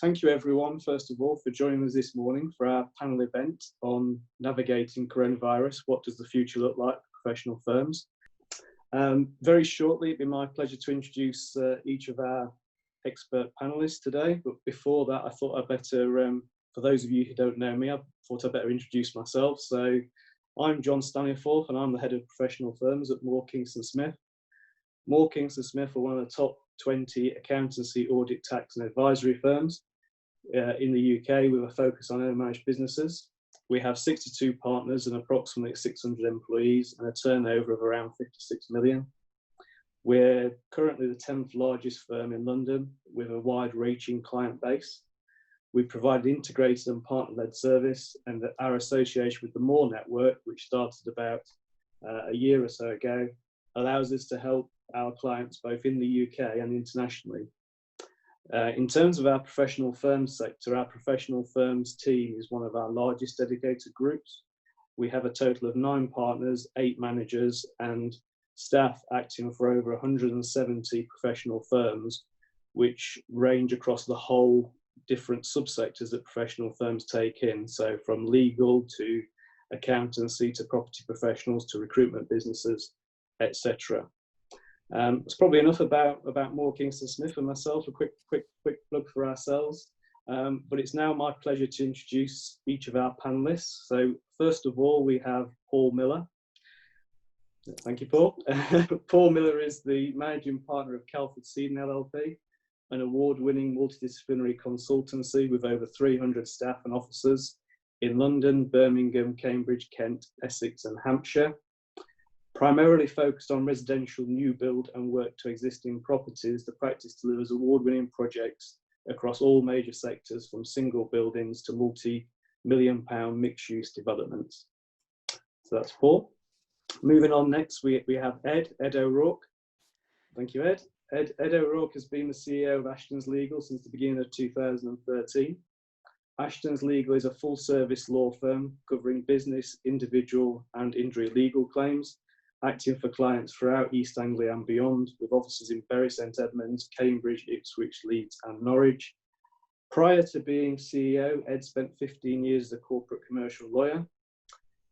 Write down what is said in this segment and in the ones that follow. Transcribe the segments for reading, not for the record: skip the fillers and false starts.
thank you everyone, first of all, for joining us this morning for our panel event on navigating coronavirus. What does the future look like for professional firms? Very shortly, it'd be my pleasure to introduce each of our expert panelists today. But before that, I thought I'd better, for those of you who don't know me, I thought I'd better introduce myself. So I'm John Staniforth, and I'm the head of professional firms at Moore Kingston Smith. Moore Kingston Smith are one of the top 20 accountancy, audit, tax and advisory firms in the UK with a focus on owner-managed businesses. We have 62 partners and approximately 600 employees and a turnover of around 56 million. We're currently the 10th largest firm in London with a wide-ranging client base. We provide integrated and partner-led service, and our association with the Moore network, which started about a year or so ago, allows us to help our clients both in the UK and internationally. In terms of our professional firms sector, our professional firms team is one of our largest dedicated groups. We have a total of 9 partners, 8 managers and staff acting for over 170 professional firms, which range across the whole different subsectors that professional firms take in. So from legal to accountancy to property professionals to recruitment businesses, etc. It's probably enough about Moore Kingston Smith and myself. A quick plug for ourselves. But it's now my pleasure to introduce each of our panelists. So first of all, we have Paul Miller. Thank you, Paul. Paul Miller is the managing partner of Kelford Seaton LLP, an award-winning multidisciplinary consultancy with over 300 staff and officers in London, Birmingham, Cambridge, Kent, Essex and Hampshire. Primarily focused on residential new build and work to existing properties, the practice delivers award-winning projects across all major sectors, from single buildings to multi-million-pound mixed-use developments. So that's Paul. Moving on next, we have Ed O'Rourke. Thank you, Ed. Ed O'Rourke has been the CEO of Ashton's Legal since the beginning of 2013. Ashton's Legal is a full-service law firm covering business, individual and injury legal claims, acting for clients throughout East Anglia and beyond, with offices in Bury St Edmunds, Cambridge, Ipswich, Leeds and Norwich. Prior to being CEO, Ed spent 15 years as a corporate commercial lawyer.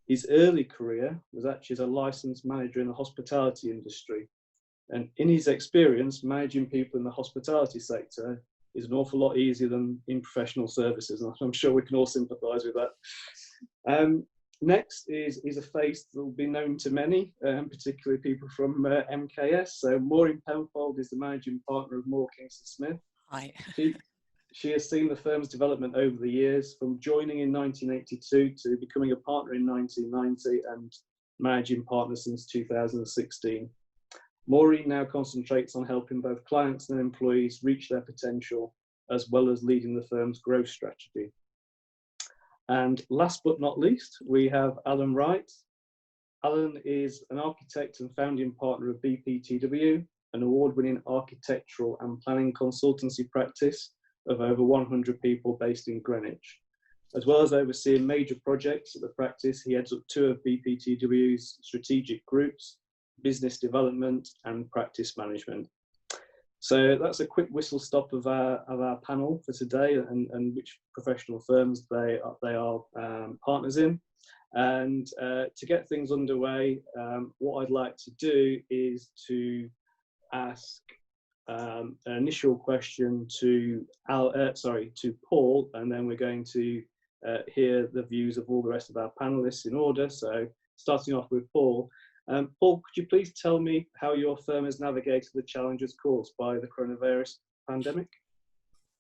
His early career was actually as a licensed manager in the hospitality industry. And in his experience, managing people in the hospitality sector is an awful lot easier than in professional services. And I'm sure we can all sympathise with that. Next is a face that will be known to many, particularly people from MKS. So Maureen Penfold is the managing partner of Moore Kingston Smith. Hi. She has seen the firm's development over the years, from joining in 1982 to becoming a partner in 1990 and managing partner since 2016. Maureen now concentrates on helping both clients and employees reach their potential, as well as leading the firm's growth strategy. And last but not least, we have Alan Wright. Alan is an architect and founding partner of BPTW, an award-winning architectural and planning consultancy practice of over 100 people based in Greenwich. As well as overseeing major projects at the practice, he heads up 2 of BPTW's strategic groups, business development and practice management. So that's a quick whistle stop of our panel for today, and which professional firms they are partners in. And to get things underway, what I'd like to do is to ask an initial question to Paul, and then we're going to hear the views of all the rest of our panelists in order. So starting off with Paul. Paul, could you please tell me how your firm has navigated the challenges caused by the coronavirus pandemic?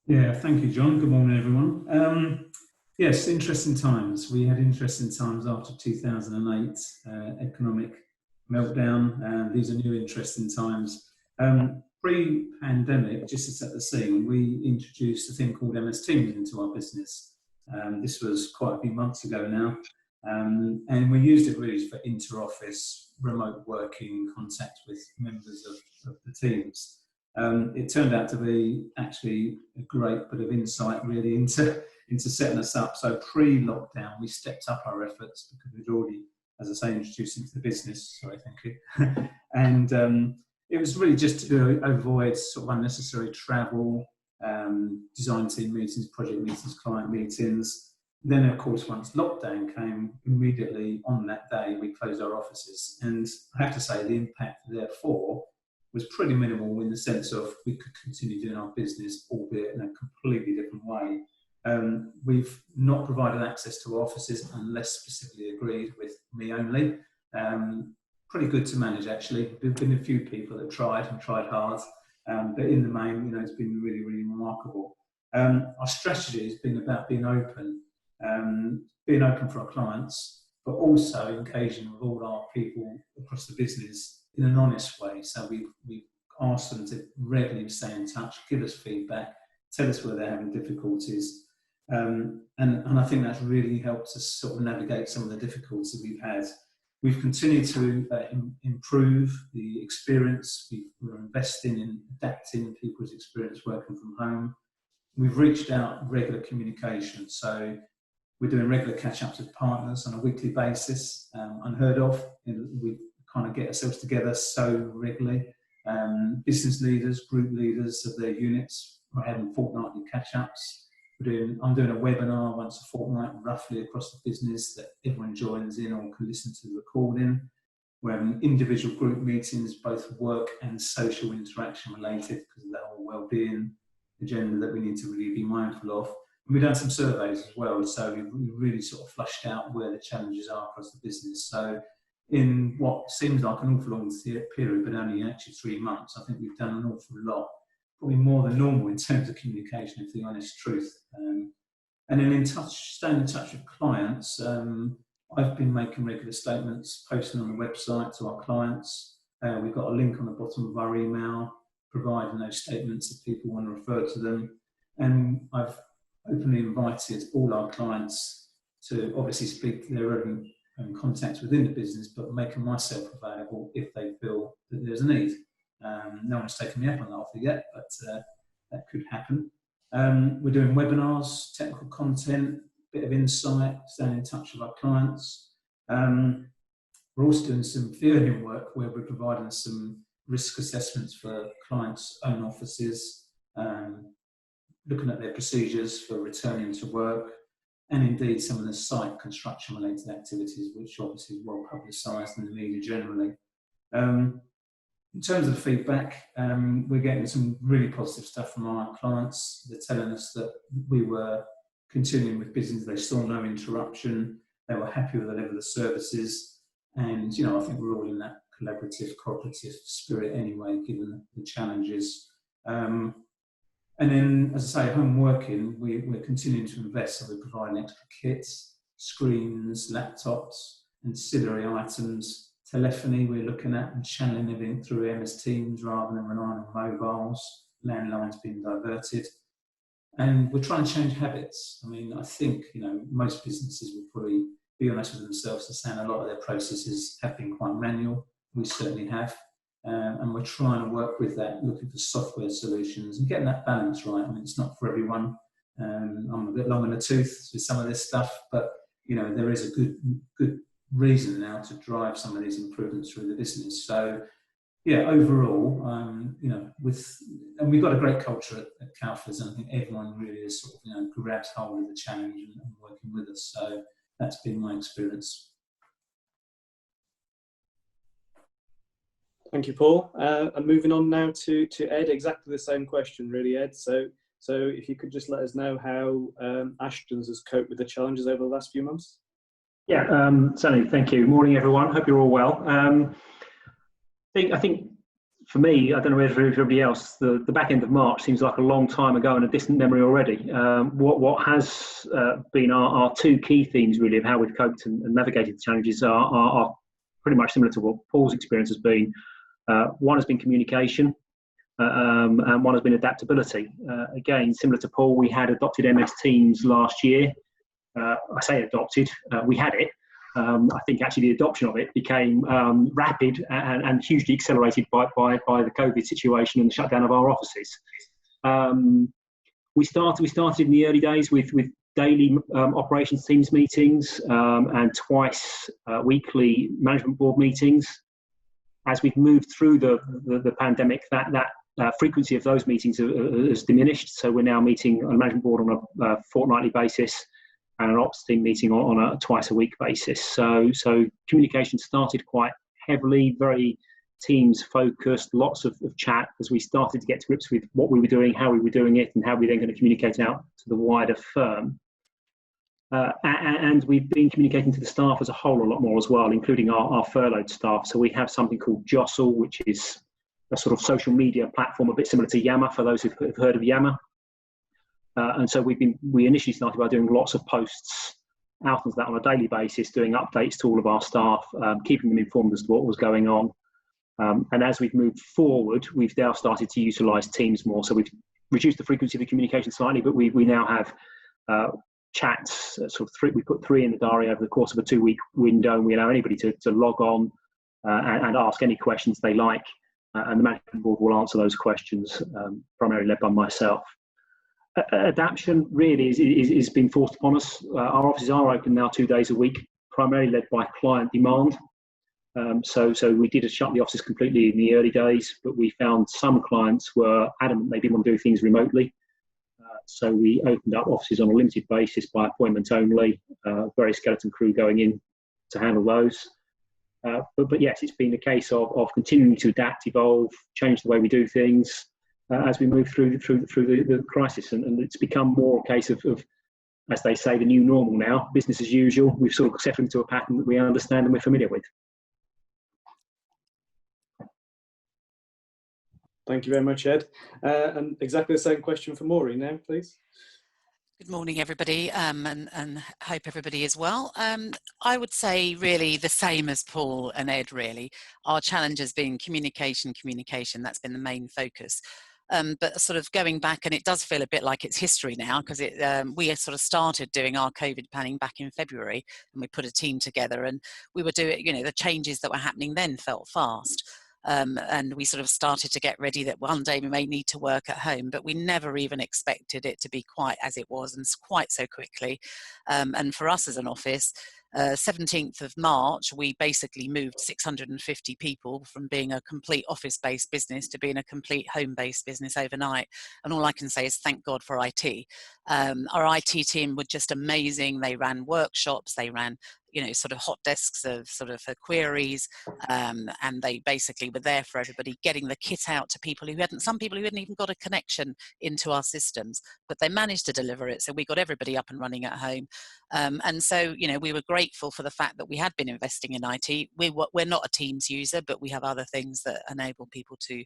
Yeah, thank you, John. Good morning, everyone. Yes, interesting times. We had interesting times after 2008, economic meltdown, and these are new interesting times. Pre-pandemic, just to set the scene, we introduced a thing called MS Teams into our business. This was quite a few months ago now. And we used it really for inter-office, remote working, contact with members of the teams. It turned out to be actually a great bit of insight really into setting us up. So pre-lockdown, we stepped up our efforts because we'd already, as I say, introduced into the business. Sorry, thank you. And it was really just to avoid sort of unnecessary travel, design team meetings, project meetings, client meetings. Then, of course, once lockdown came, immediately on that day, we closed our offices. And I have to say the impact, therefore, was pretty minimal in the sense of we could continue doing our business, albeit in a completely different way. We've not provided access to offices unless specifically agreed with me only. Pretty good to manage, actually. There've been a few people that tried hard, but in the main, it's been really, really remarkable. Our strategy has been about being open for our clients, but also engaging with all our people across the business in an honest way. So we've asked them to regularly stay in touch, give us feedback, tell us where they're having difficulties. And I think that's really helped us sort of navigate some of the difficulties we've had. We've continued to improve the experience. We're investing in adapting people's experience working from home. We've reached out regular communication. So we're doing regular catch-ups with partners on a weekly basis, unheard of. We kind of get ourselves together so regularly. Business leaders, group leaders of their units, we're having fortnightly catch-ups. I'm doing a webinar once a fortnight, roughly across the business, that everyone joins in or can listen to the recording. We're having individual group meetings, both work and social interaction related, because of the whole well-being agenda that we need to really be mindful of. And we've done some surveys as well, so we've really sort of flushed out where the challenges are across the business. So in what seems like an awful long period, but only actually 3 months, I think we've done an awful lot. Probably more than normal in terms of communication, if the honest truth. And then staying in touch with clients, I've been making regular statements, posting on the website to our clients. We've got a link on the bottom of our email, providing those statements if people want to refer to them. And I've openly invited all our clients to obviously speak to their own contacts within the business, but making myself available if they feel that there's a need. No one's taken me up on that offer yet, but that could happen. We're doing webinars, technical content, bit of insight, staying in touch with our clients. We're also doing some fielding work where we're providing some risk assessments for clients' own offices, looking at their procedures for returning to work, and indeed some of the site construction related activities, which obviously is well publicised in the media generally. In terms of feedback, we're getting some really positive stuff from our clients. They're telling us that we were continuing with business, they saw no interruption, they were happy with the level of the services, and I think we're all in that collaborative, cooperative spirit anyway, given the challenges. And then, as I say, home working, we're continuing to invest, so we're providing extra kits, screens, laptops, ancillary items. Telephony we're looking at and channeling everything through MS Teams rather than relying on mobiles, landlines being diverted. And we're trying to change habits. I mean, I think, most businesses will probably be honest with themselves and saying a lot of their processes have been quite manual. We certainly have. And we're trying to work with that, looking for software solutions and getting that balance right. I mean, it's not for everyone. I'm a bit long in the tooth with some of this stuff, but, there is a good reason now to drive some of these improvements through the business. So yeah, overall, and we've got a great culture at Kaufers, and I think everyone really is sort of, grabs hold of the challenge and working with us. So that's been my experience. Thank you, Paul. And moving on now to Ed, exactly the same question really, Ed. So if you could just let us know how Ashton's has coped with the challenges over the last few months. Yeah, certainly. Thank you. Morning, everyone. Hope you're all well. I think for me, I don't know whether for everybody else, the back end of March seems like a long time ago and a distant memory already. What has been our two key themes really of how we've coped and navigated the challenges are pretty much similar to what Paul's experience has been. One has been communication, and one has been adaptability. Again, similar to Paul, we had adopted MS Teams last year. I say adopted, we had it. I think actually the adoption of it became rapid and hugely accelerated by the COVID situation and the shutdown of our offices. We started in the early days with daily operations teams meetings and twice weekly management board meetings. As we've moved through the pandemic, that frequency of those meetings has diminished, so we're now meeting on a management board on a fortnightly basis and an ops team meeting on a twice a week basis. So communication started quite heavily, very teams focused, lots of chat as we started to get to grips with what we were doing, how we were doing it, and how we were then going to communicate out to the wider firm. And we've been communicating to the staff as a whole a lot more as well, including our furloughed staff. So we have something called Jostle, which is a sort of social media platform a bit similar to Yammer, for those who've heard of Yammer. And so we initially started by doing lots of posts out onto that on a daily basis, doing updates to all of our staff, keeping them informed as to what was going on. And as we've moved forward, we've now started to utilise Teams more. So we've reduced the frequency of the communication slightly, but we now have chats, we put 3 in the diary over the course of a 2-week window, and we allow anybody to log on and ask any questions they like, and the management board will answer those questions, primarily led by myself. Adaptation really is being forced upon us. Our offices are open now 2 days a week, primarily led by client demand. So we did shut the offices completely in the early days, but we found some clients were adamant they didn't want to do things remotely. So we opened up offices on a limited basis by appointment only, very skeleton crew going in to handle those. But yes, it's been a case of continuing to adapt, evolve, change the way we do things as we move through the crisis. And it's become more a case of, as they say, the new normal now, business as usual. We've sort of settled into a pattern that we understand and we're familiar with. Thank you very much, Ed. And exactly the same question for Maureen now, please. Good morning, everybody, and hope everybody is well. I would say really the same as Paul and Ed, really. Our challenge has been communication. That's been the main focus. But sort of going back, and it does feel a bit like it's history now, because we sort of started doing our COVID planning back in February, and we put a team together, and we were doing, the changes that were happening then felt fast. And we sort of started to get ready that one day we may need to work at home, but we never even expected it to be quite as it was and quite so quickly. And for us as an office, 17th of March, we basically moved 650 people from being a complete office-based business to being a complete home-based business overnight. And all I can say is thank God for IT. Our IT team were just amazing. They ran workshops, they ran sort of hot desks of sort of queries, and they basically were there for everybody, getting the kit out to people who some people who hadn't even got a connection into our systems, but they managed to deliver it. So we got everybody up and running at home. And so, we were grateful for the fact that we had been investing in IT. We're not a Teams user, but we have other things that enable people to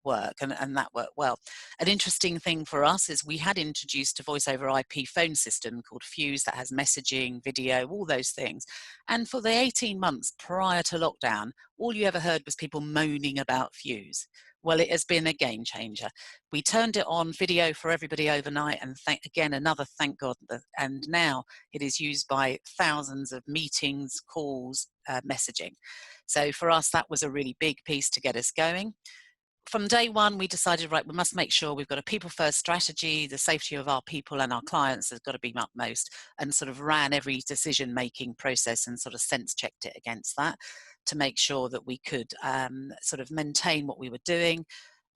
work, and that worked well. An interesting thing for us is we had introduced a voice over IP phone system called Fuse that has messaging, video, all those things. And for the 18 months prior to lockdown, all you ever heard was people moaning about Fuse. Well, it has been a game changer. We turned it on video for everybody overnight, and another thank God. And now it is used by thousands of meetings, calls, messaging. So for us, that was a really big piece to get us going. From day one, we decided, right, we must make sure we've got a people-first strategy. The safety of our people and our clients has got to be utmost, and sort of ran every decision-making process and sort of sense-checked it against that to make sure that we could sort of maintain what we were doing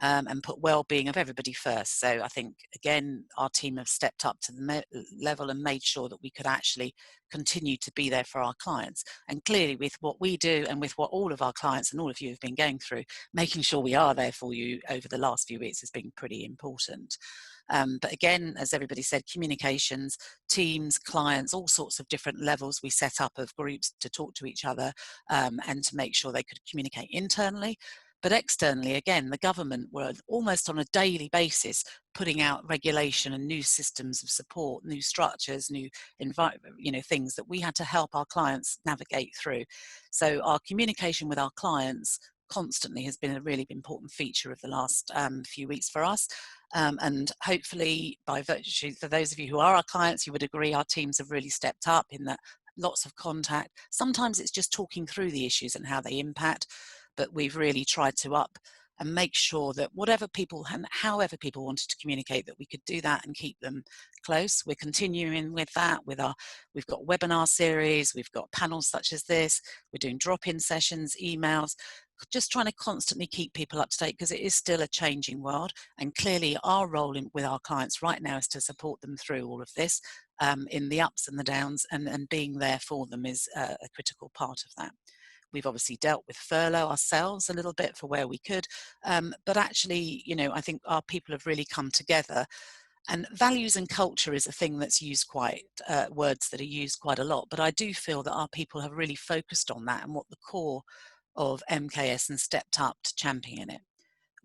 and put well-being of everybody first. So I think, again, our team have stepped up to the level and made sure that we could actually continue to be there for our clients. And clearly with what we do and with what all of our clients and all of you have been going through, making sure we are there for you over the last few weeks has been pretty important. But again, as everybody said, communications, teams, clients, all sorts of different levels we set up of groups to talk to each other and to make sure they could communicate internally. But externally, again, the government were almost on a daily basis putting out regulation and new systems of support, new structures, new things that we had to help our clients navigate through. So our communication with our clients constantly has been a really important feature of the last few weeks for us. And hopefully, by virtue, for those of you who are our clients, you would agree our teams have really stepped up in that lots of contact. Sometimes it's just talking through the issues and how they impact, but we've really tried to up and make sure that whatever people and however people wanted to communicate, that we could do that and keep them close. We're continuing with that with we've got webinar series, we've got panels such as this, we're doing drop-in sessions, emails, just trying to constantly keep people up to date, because it is still a changing world. And clearly our role with our clients right now is to support them through all of this, in the ups and the downs, and being there for them is a critical part of that. We've obviously dealt with furlough ourselves a little bit for where we could, but actually, you know, I think our people have really come together. And values and culture is a thing that's used quite, words that are used quite a lot, but I do feel that our people have really focused on that and what the core of MKS and stepped up to champion it.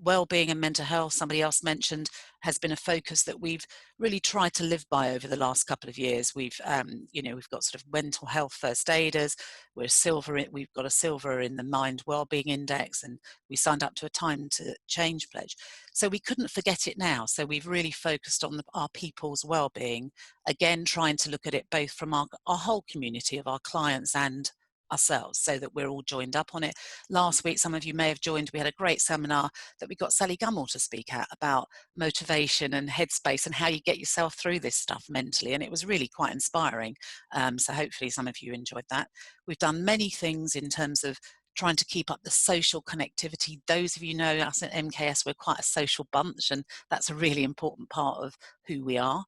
Wellbeing and mental health, somebody else mentioned, has been a focus that we've really tried to live by over the last couple of years. We've, you know, we've got sort of mental health first aiders. We've got a silver in the Mind Wellbeing Index, and we signed up to a Time to Change pledge. So we couldn't forget it now. So we've really focused on our people's wellbeing. Again, trying to look at it both from our whole community of our clients and ourselves, so that we're all joined up on it. Last week, some of you may have joined, we had a great seminar that we got Sally Gummel to speak at about motivation and headspace and how you get yourself through this stuff mentally, and it was really quite inspiring. So hopefully some of you enjoyed that. We've done many things in terms of trying to keep up the social connectivity. Those of you know us at MKS, we're quite a social bunch, and that's a really important part of who we are.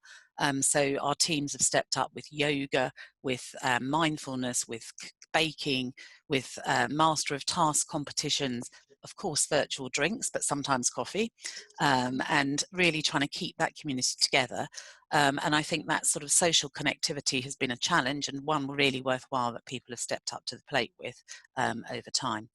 So our teams have stepped up with yoga, with mindfulness, with baking, with master of task competitions, of course virtual drinks, but sometimes coffee, and really trying to keep that community together. And I think that sort of social connectivity has been a challenge, and one really worthwhile that people have stepped up to the plate with over time.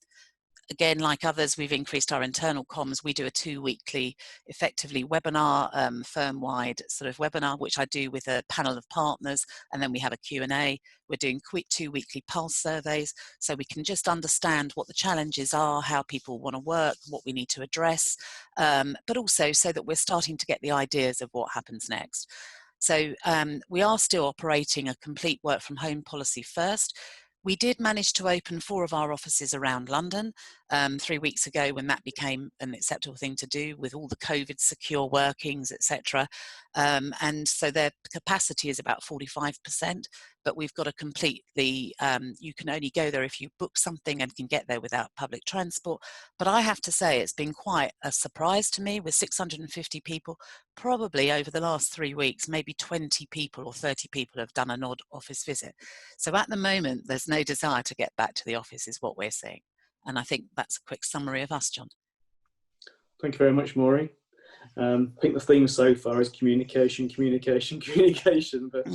Again, like others, we've increased our internal comms. We do a 2-weekly, effectively, webinar, firm-wide sort of webinar, which I do with a panel of partners, and then we have a Q&A. We're doing 2 weekly pulse surveys, so we can just understand what the challenges are, how people want to work, what we need to address, but also so that we're starting to get the ideas of what happens next. So we are still operating a complete work from home policy first. We did manage to open 4 of our offices around London 3 weeks ago, when that became an acceptable thing to do with all the COVID secure workings, etc. And so their capacity is about 45%, but we've got a completely, you can only go there if you book something and can get there without public transport. But I have to say, it's been quite a surprise to me with 650 people. Probably over the last 3 weeks, maybe 20 people or 30 people have done an odd office visit. So at the moment, there's no desire to get back to the office is what we're seeing. And I think that's a quick summary of us, John. Thank you very much, Maureen. I think the theme so far is communication, communication, communication. But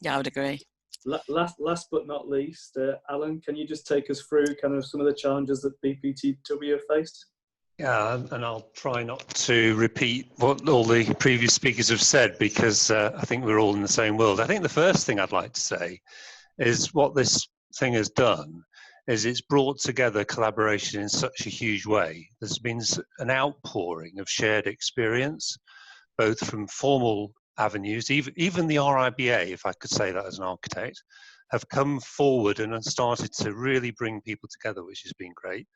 yeah, I would agree. Last but not least, Alan, can you just take us through kind of some of the challenges that BPTW have faced? Yeah, and I'll try not to repeat what all the previous speakers have said, because I think we're all in the same world. I think the first thing I'd like to say is what this thing has done is it's brought together collaboration in such a huge way. There's been an outpouring of shared experience, both from formal avenues, even the RIBA, if I could say that as an architect, have come forward and have started to really bring people together, which has been great.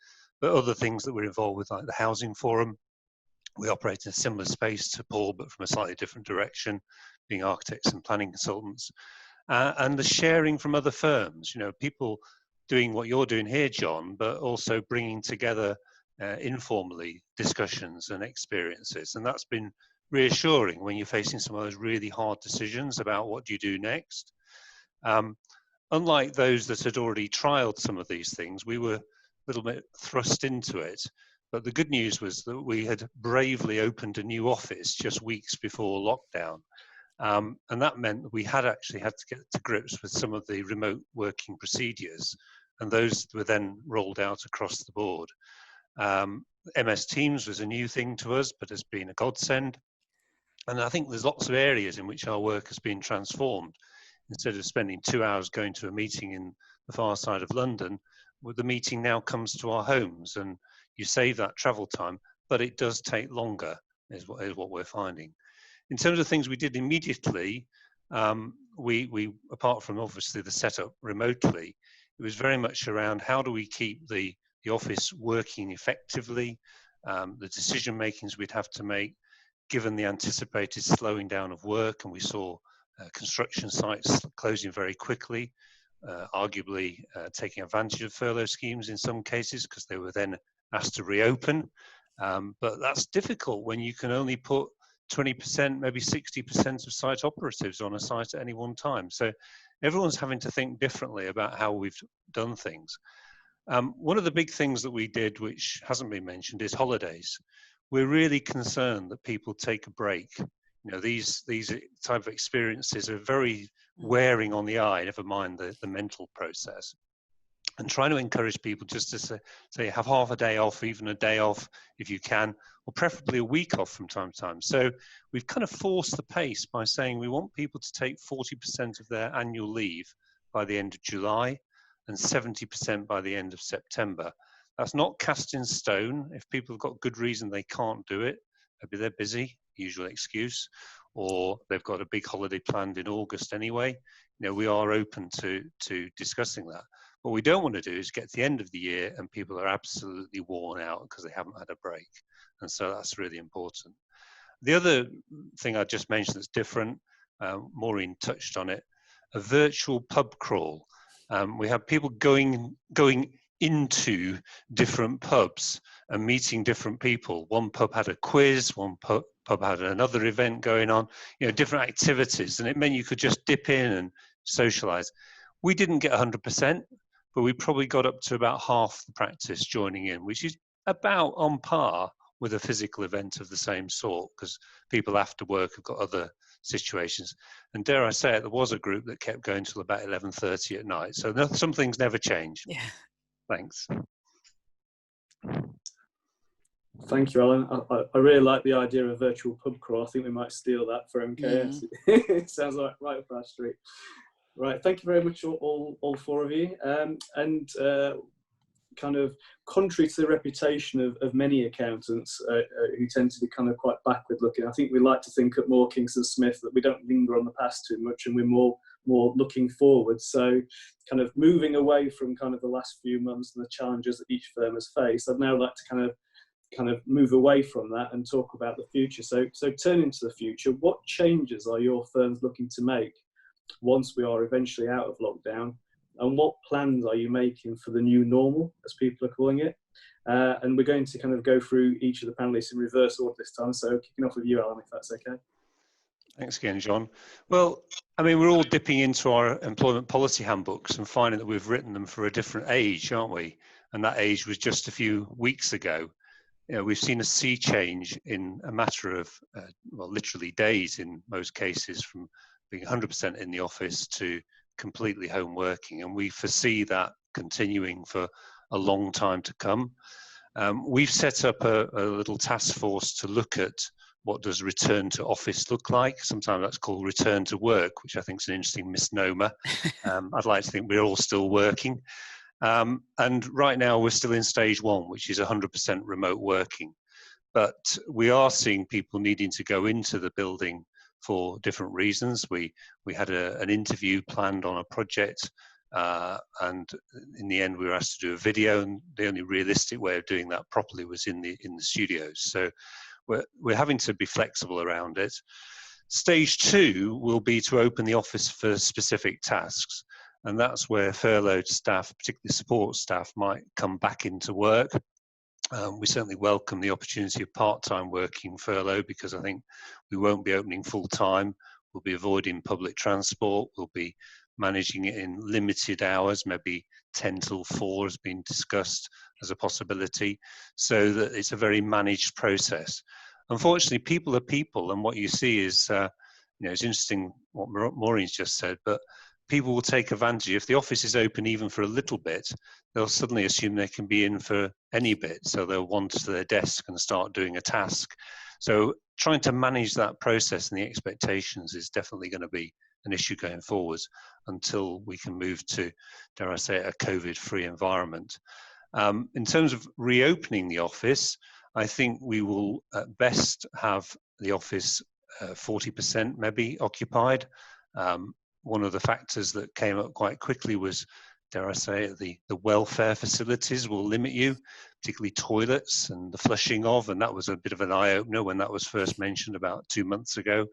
But other things that we're involved with, like the Housing Forum, we operate in a similar space to Paul, but from a slightly different direction, being architects and planning consultants. And the sharing from other firms, you know, people doing what you're doing here, John, but also bringing together informally discussions and experiences. And that's been reassuring when you're facing some of those really hard decisions about what do you do next. Unlike those that had already trialed some of these things, we were a little bit thrust into it. But the good news was that we had bravely opened a new office just weeks before lockdown. And that meant that we had actually had to get to grips with some of the remote working procedures, and those were then rolled out across the board. MS Teams was a new thing to us, but has been a godsend. And I think there's lots of areas in which our work has been transformed. Instead of spending 2 hours going to a meeting in the far side of London, the meeting now comes to our homes, and you save that travel time, but it does take longer, is what we're finding. In terms of things we did immediately, we apart from obviously the setup remotely, it was very much around how do we keep the office working effectively, the decision makings we'd have to make, given the anticipated slowing down of work, and we saw construction sites closing very quickly, arguably taking advantage of furlough schemes in some cases, because they were then asked to reopen. But that's difficult when you can only put 20%, maybe 60% of site operatives on a site at any one time. So everyone's having to think differently about how we've done things. One of the big things that we did, which hasn't been mentioned, is holidays. We're really concerned that people take a break. You know, these type of experiences are very wearing on the eye, never mind the mental process. And trying to encourage people just to say have half a day off, even a day off if you can, or preferably a week off from time to time. So we've kind of forced the pace by saying we want people to take 40% of their annual leave by the end of July and 70% by the end of September. That's not cast in stone. If people have got good reason they can't do it, maybe they're busy, usual excuse, or they've got a big holiday planned in August anyway, you know, we are open to discussing that. What we don't want to do is get to the end of the year and people are absolutely worn out because they haven't had a break. And so that's really important. The other thing I just mentioned that's different, Maureen touched on it, a virtual pub crawl. We have people going into different pubs and meeting different people. One pub had a quiz, one pub had another event going on, you know, different activities, and it meant you could just dip in and socialize. We didn't get 100%, but we probably got up to about half the practice joining in, which is about on par with a physical event of the same sort, because people after work have got other situations. And dare I say it, there was a group that kept going till about 11:30 at night. So some things never change. Yeah. Thanks. Thank you, Alan. I really like the idea of a virtual pub crawl. I think we might steal that for MKS. It sounds like right up our street. Right, thank you very much, all four of you. Kind of contrary to the reputation of many accountants who tend to be kind of quite backward looking, I think we like to think at Moore Kingston Smith that we don't linger on the past too much and we're more looking forward. So kind of moving away from kind of the last few months and the challenges that each firm has faced, I'd now like to kind of move away from that and talk about the future. So turning to the future, what changes are your firms looking to make once we are eventually out of lockdown, and what plans are you making for the new normal, as people are calling it? And we're going to kind of go through each of the panelists in reverse order this time. So kicking off with you, Alan, if that's okay. Thanks again, John. Well, I mean, we're all dipping into our employment policy handbooks and finding that we've written them for a different age, aren't we? And that age was just a few weeks ago. You know, we've seen a sea change in a matter of, well, literally days in most cases, from being 100% in the office to completely home working, and we foresee that continuing for a long time to come. We've set up a little task force to look at what does return to office look like. Sometimes that's called return to work, which I think is an interesting misnomer. I'd like to think we're all still working. And right now we're still in stage one, which is 100% remote working. But we are seeing people needing to go into the building for different reasons. We had an interview planned on a project, and in the end we were asked to do a video, and the only realistic way of doing that properly was in the studios. So we're having to be flexible around it. Stage two will be to open the office for specific tasks, and that's where furloughed staff, particularly support staff, might come back into work. We certainly welcome the opportunity of part-time working furlough, because I think we won't be opening full-time. We'll be avoiding public transport. We'll be managing it in limited hours, maybe 10 till 4 has been discussed as a possibility, so that it's a very managed process. Unfortunately, people are people, and what you see is, you know, it's interesting what Maureen's just said, but people will take advantage. If the office is open even for a little bit, they'll suddenly assume they can be in for any bit. So they'll wander to their desk and start doing a task. So trying to manage that process and the expectations is definitely going to be an issue going forwards until we can move to, dare I say, a COVID-free environment. In terms of reopening the office, I think we will at best have the office 40% maybe occupied. One of the factors that came up quite quickly was, dare I say, the welfare facilities will limit you, particularly toilets and the flushing of, and that was a bit of an eye-opener when that was first mentioned about 2 months ago.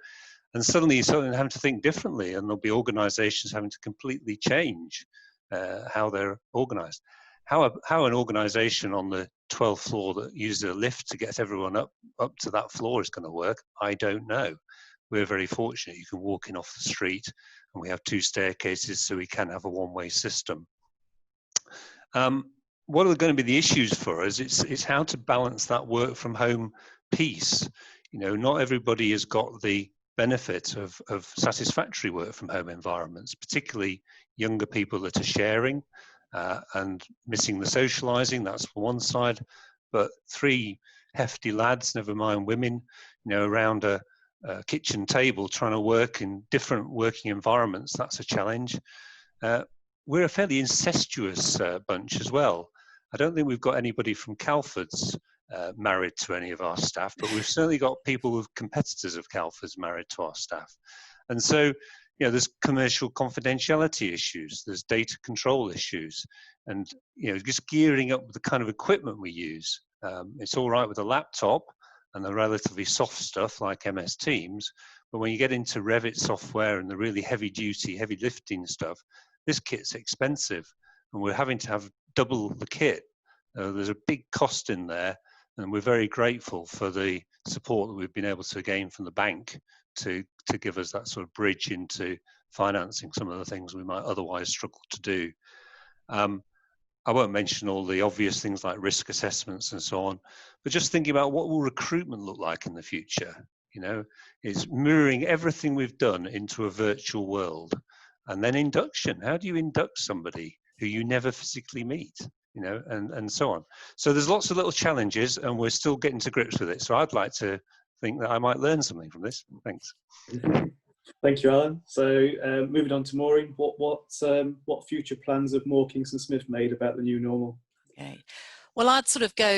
And suddenly you're suddenly having to think differently, and there'll be organisations having to completely change how they're organised. How an organisation on the 12th floor that uses a lift to get everyone up to that floor is going to work, I don't know. We're very fortunate. You can walk in off the street, and we have 2 staircases, so we can have a one-way system. What are going to be the issues for us? It's how to balance that work from home piece. You know, not everybody has got the benefit of satisfactory work from home environments, particularly younger people that are sharing and missing the socializing. That's one side. But 3 hefty lads, never mind women, you know, around a kitchen table trying to work in different working environments, that's a challenge. We're a fairly incestuous bunch as well. I don't think we've got anybody from Calford's married to any of our staff, but we've certainly got people with competitors of Calford's married to our staff. And so, you know, there's commercial confidentiality issues, there's data control issues, and, you know, just gearing up the kind of equipment we use. It's all right with a laptop and the relatively soft stuff like MS Teams, but when you get into Revit software and the really heavy duty, heavy lifting stuff, this kit's expensive, and we're having to have double the kit. There's a big cost in there, and we're very grateful for the support that we've been able to gain from the bank to give us that sort of bridge into financing some of the things we might otherwise struggle to do. I won't mention all the obvious things like risk assessments and so on, but just thinking about what will recruitment look like in the future. You know, it's mirroring everything we've done into a virtual world. And then induction. How do you induct somebody who you never physically meet? You know, and so on. So there's lots of little challenges, and we're still getting to grips with it. So I'd like to think that I might learn something from this. Thanks. Thank you, Alan. So moving on to Maureen, what future plans have Moore Kingston Smith made about the new normal? Okay. Well, I'd sort of go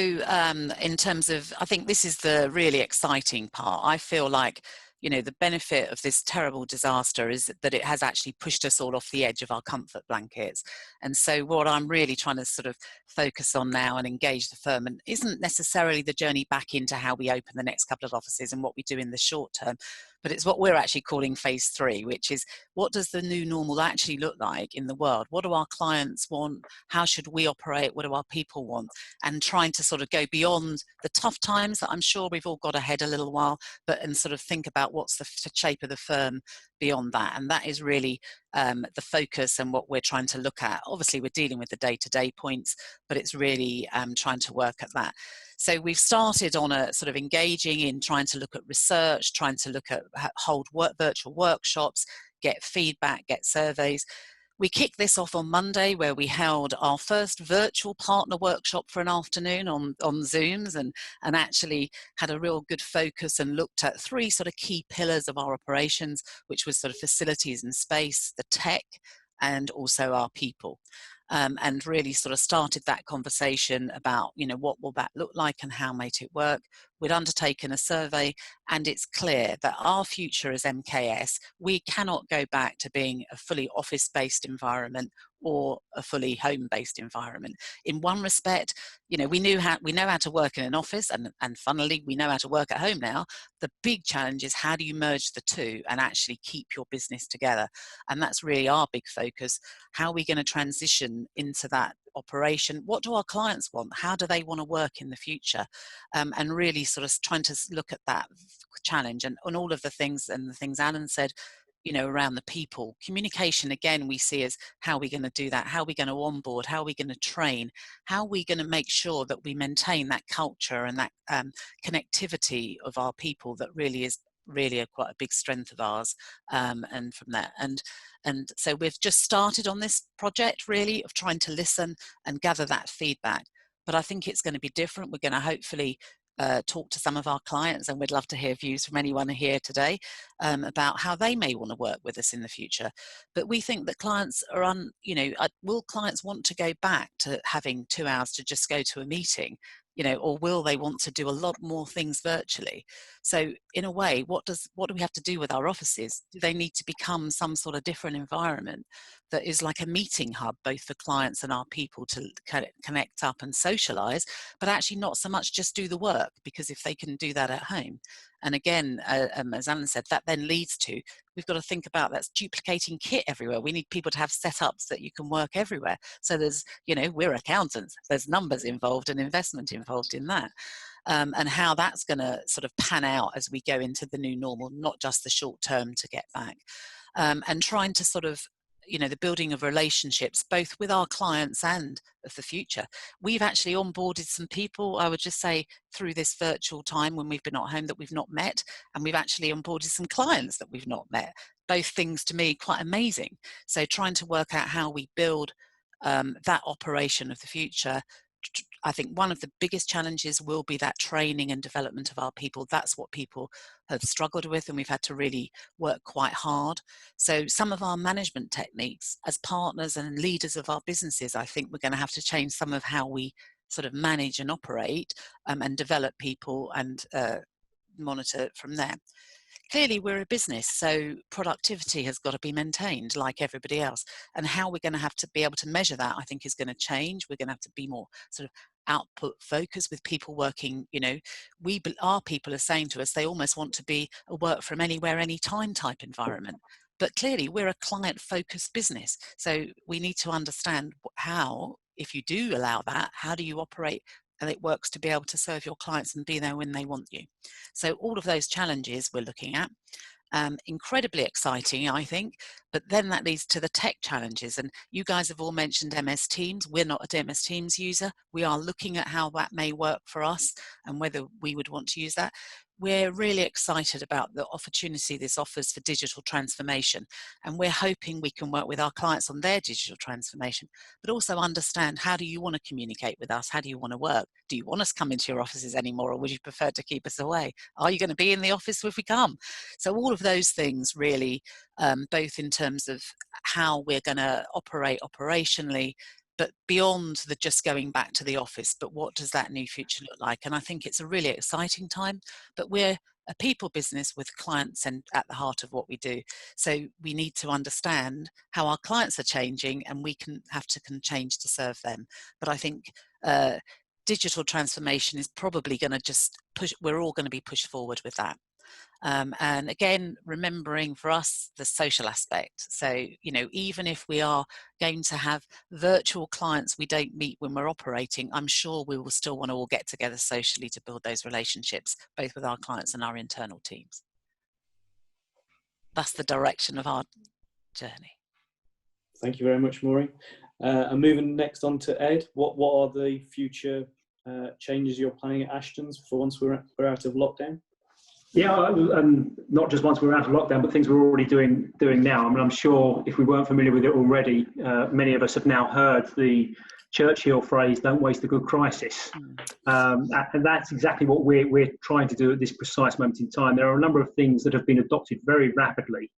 in terms of, I think this is the really exciting part. I feel like, you know, the benefit of this terrible disaster is that it has actually pushed us all off the edge of our comfort blankets. And so what I'm really trying to sort of focus on now and engage the firm and isn't necessarily the journey back into how we open the next couple of offices and what we do in the short term, but it's what we're actually calling phase 3, which is what does the new normal actually look like in the world? What do our clients want? How should we operate? What do our people want? And trying to sort of go beyond the tough times that I'm sure we've all got ahead a little while, and sort of think about what's the shape of the firm beyond that. And that is really the focus and what we're trying to look at. Obviously, we're dealing with the day-to-day points, but it's really trying to work at that. So we've started on a sort of engaging in trying to look at research, trying to look at hold virtual workshops, get feedback, get surveys. We kicked this off on Monday, where we held our first virtual partner workshop for an afternoon on Zooms, and actually had a real good focus and looked at 3 sort of key pillars of our operations, which was sort of facilities and space, the tech, and also our people. And really sort of started that conversation about, you know, what will that look like and how might it work. We'd undertaken a survey, and it's clear that our future as MKS, we cannot go back to being a fully office-based environment or a fully home-based environment. In one respect, you know, we know how to work in an office, and funnily, we know how to work at home now. The big challenge is how do you merge the two and actually keep your business together? And that's really our big focus. How are we going to transition into that operation? What do our clients want? How do they want to work in the future? And really sort of trying to look at that challenge and all of the things Alan said, you know, around the people. Communication, again, we see as how are we going to do that? How are we going to onboard? How are we going to train? How are we going to make sure that we maintain that culture and that connectivity of our people that really is quite a big strength of ours, and from that. And so we've just started on this project really of trying to listen and gather that feedback. But I think it's going to be different. We're going to hopefully talk to some of our clients, and we'd love to hear views from anyone here today about how they may want to work with us in the future. But we think that clients are will clients want to go back to having 2 hours to just go to a meeting, you know, or will they want to do a lot more things virtually? So in a way, what do we have to do with our offices? Do they need to become some sort of different environment that is like a meeting hub, both for clients and our people to connect up and socialize, but actually not so much just do the work, because if they can do that at home. And again, as Alan said, that then leads to, we've got to think about that's duplicating kit everywhere. We need people to have setups that you can work everywhere. So there's, you know, we're accountants, there's numbers involved and investment involved in that. And how that's going to sort of pan out as we go into the new normal, not just the short term to get back. And trying to sort of, you know, the building of relationships, both with our clients and of the future. We've actually onboarded some people, I would just say, through this virtual time when we've been at home that we've not met, and we've actually onboarded some clients that we've not met. Both things to me quite amazing. So trying to work out how we build that operation of the future. I think one of the biggest challenges will be that training and development of our people. That's what people have struggled with, and we've had to really work quite hard. So some of our management techniques as partners and leaders of our businesses, I think we're going to have to change some of how we sort of manage and operate and develop people and monitor from there. Clearly, we're a business, so productivity has got to be maintained like everybody else. And how we're going to have to be able to measure that, I think, is going to change. We're going to have to be more sort of output focused with people working, you know, our people are saying to us they almost want to be a work from anywhere, anytime type environment. But clearly, we're a client-focused business. So we need to understand how, if you do allow that, how do you operate and it works to be able to serve your clients and be there when they want you. So all of those challenges we're looking at. Incredibly exciting, I think, but then that leads to the tech challenges. And you guys have all mentioned MS Teams. We're not a MS Teams user. We are looking at how that may work for us and whether we would want to use that. We're really excited about the opportunity this offers for digital transformation. And we're hoping we can work with our clients on their digital transformation, but also understand, how do you want to communicate with us? How do you want to work? Do you want us to come into your offices anymore, or would you prefer to keep us away? Are you going to be in the office if we come? So all of those things really, both in terms of how we're going to operate operationally, but beyond the just going back to the office, but what does that new future look like? And I think it's a really exciting time, but we're a people business with clients and at the heart of what we do. So we need to understand how our clients are changing, and we can change to serve them. But I think digital transformation is probably going to just we're all going to be pushed forward with that. And again, remembering for us the social aspect. So, you know, even if we are going to have virtual clients we don't meet when we're operating, I'm sure we will still want to all get together socially to build those relationships, both with our clients and our internal teams. That's the direction of our journey. Thank you very much, Maureen. And moving next on to Ed, what are the future changes you're planning at Ashton's for once we're out of lockdown? Yeah, not just once we're out of lockdown, but things we're already doing now. I mean, I'm sure if we weren't familiar with it already, many of us have now heard the Churchill phrase, "Don't waste a good crisis." And that's exactly what we're trying to do at this precise moment in time. There are a number of things that have been adopted very rapidly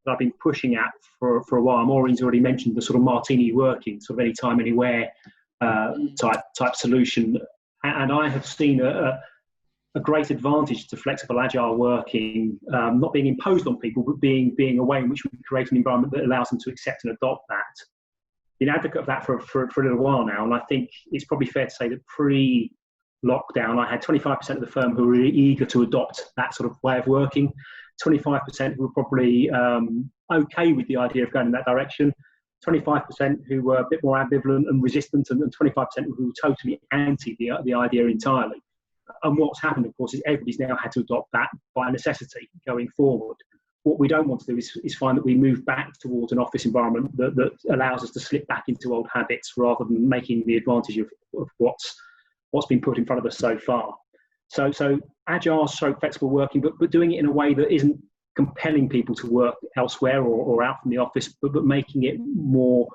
that I've been pushing at for a while. Maureen's already mentioned the sort of martini working, sort of anytime, anywhere type solution. And I have seen a great advantage to flexible agile working, not being imposed on people, but being a way in which we create an environment that allows them to accept and adopt that. Been an advocate of that for a little while now, and I think it's probably fair to say that pre-lockdown I had 25% of the firm who were eager to adopt that sort of way of working, 25% who were probably okay with the idea of going in that direction, 25% who were a bit more ambivalent and resistant, and 25% who were totally anti the idea entirely. And what's happened, of course, is everybody's now had to adopt that by necessity going forward. What we don't want to do is find that we move back towards an office environment that allows us to slip back into old habits rather than making the advantage of what's been put in front of us so far. So agile, flexible working, but doing it in a way that isn't compelling people to work elsewhere or out from the office, but making it more,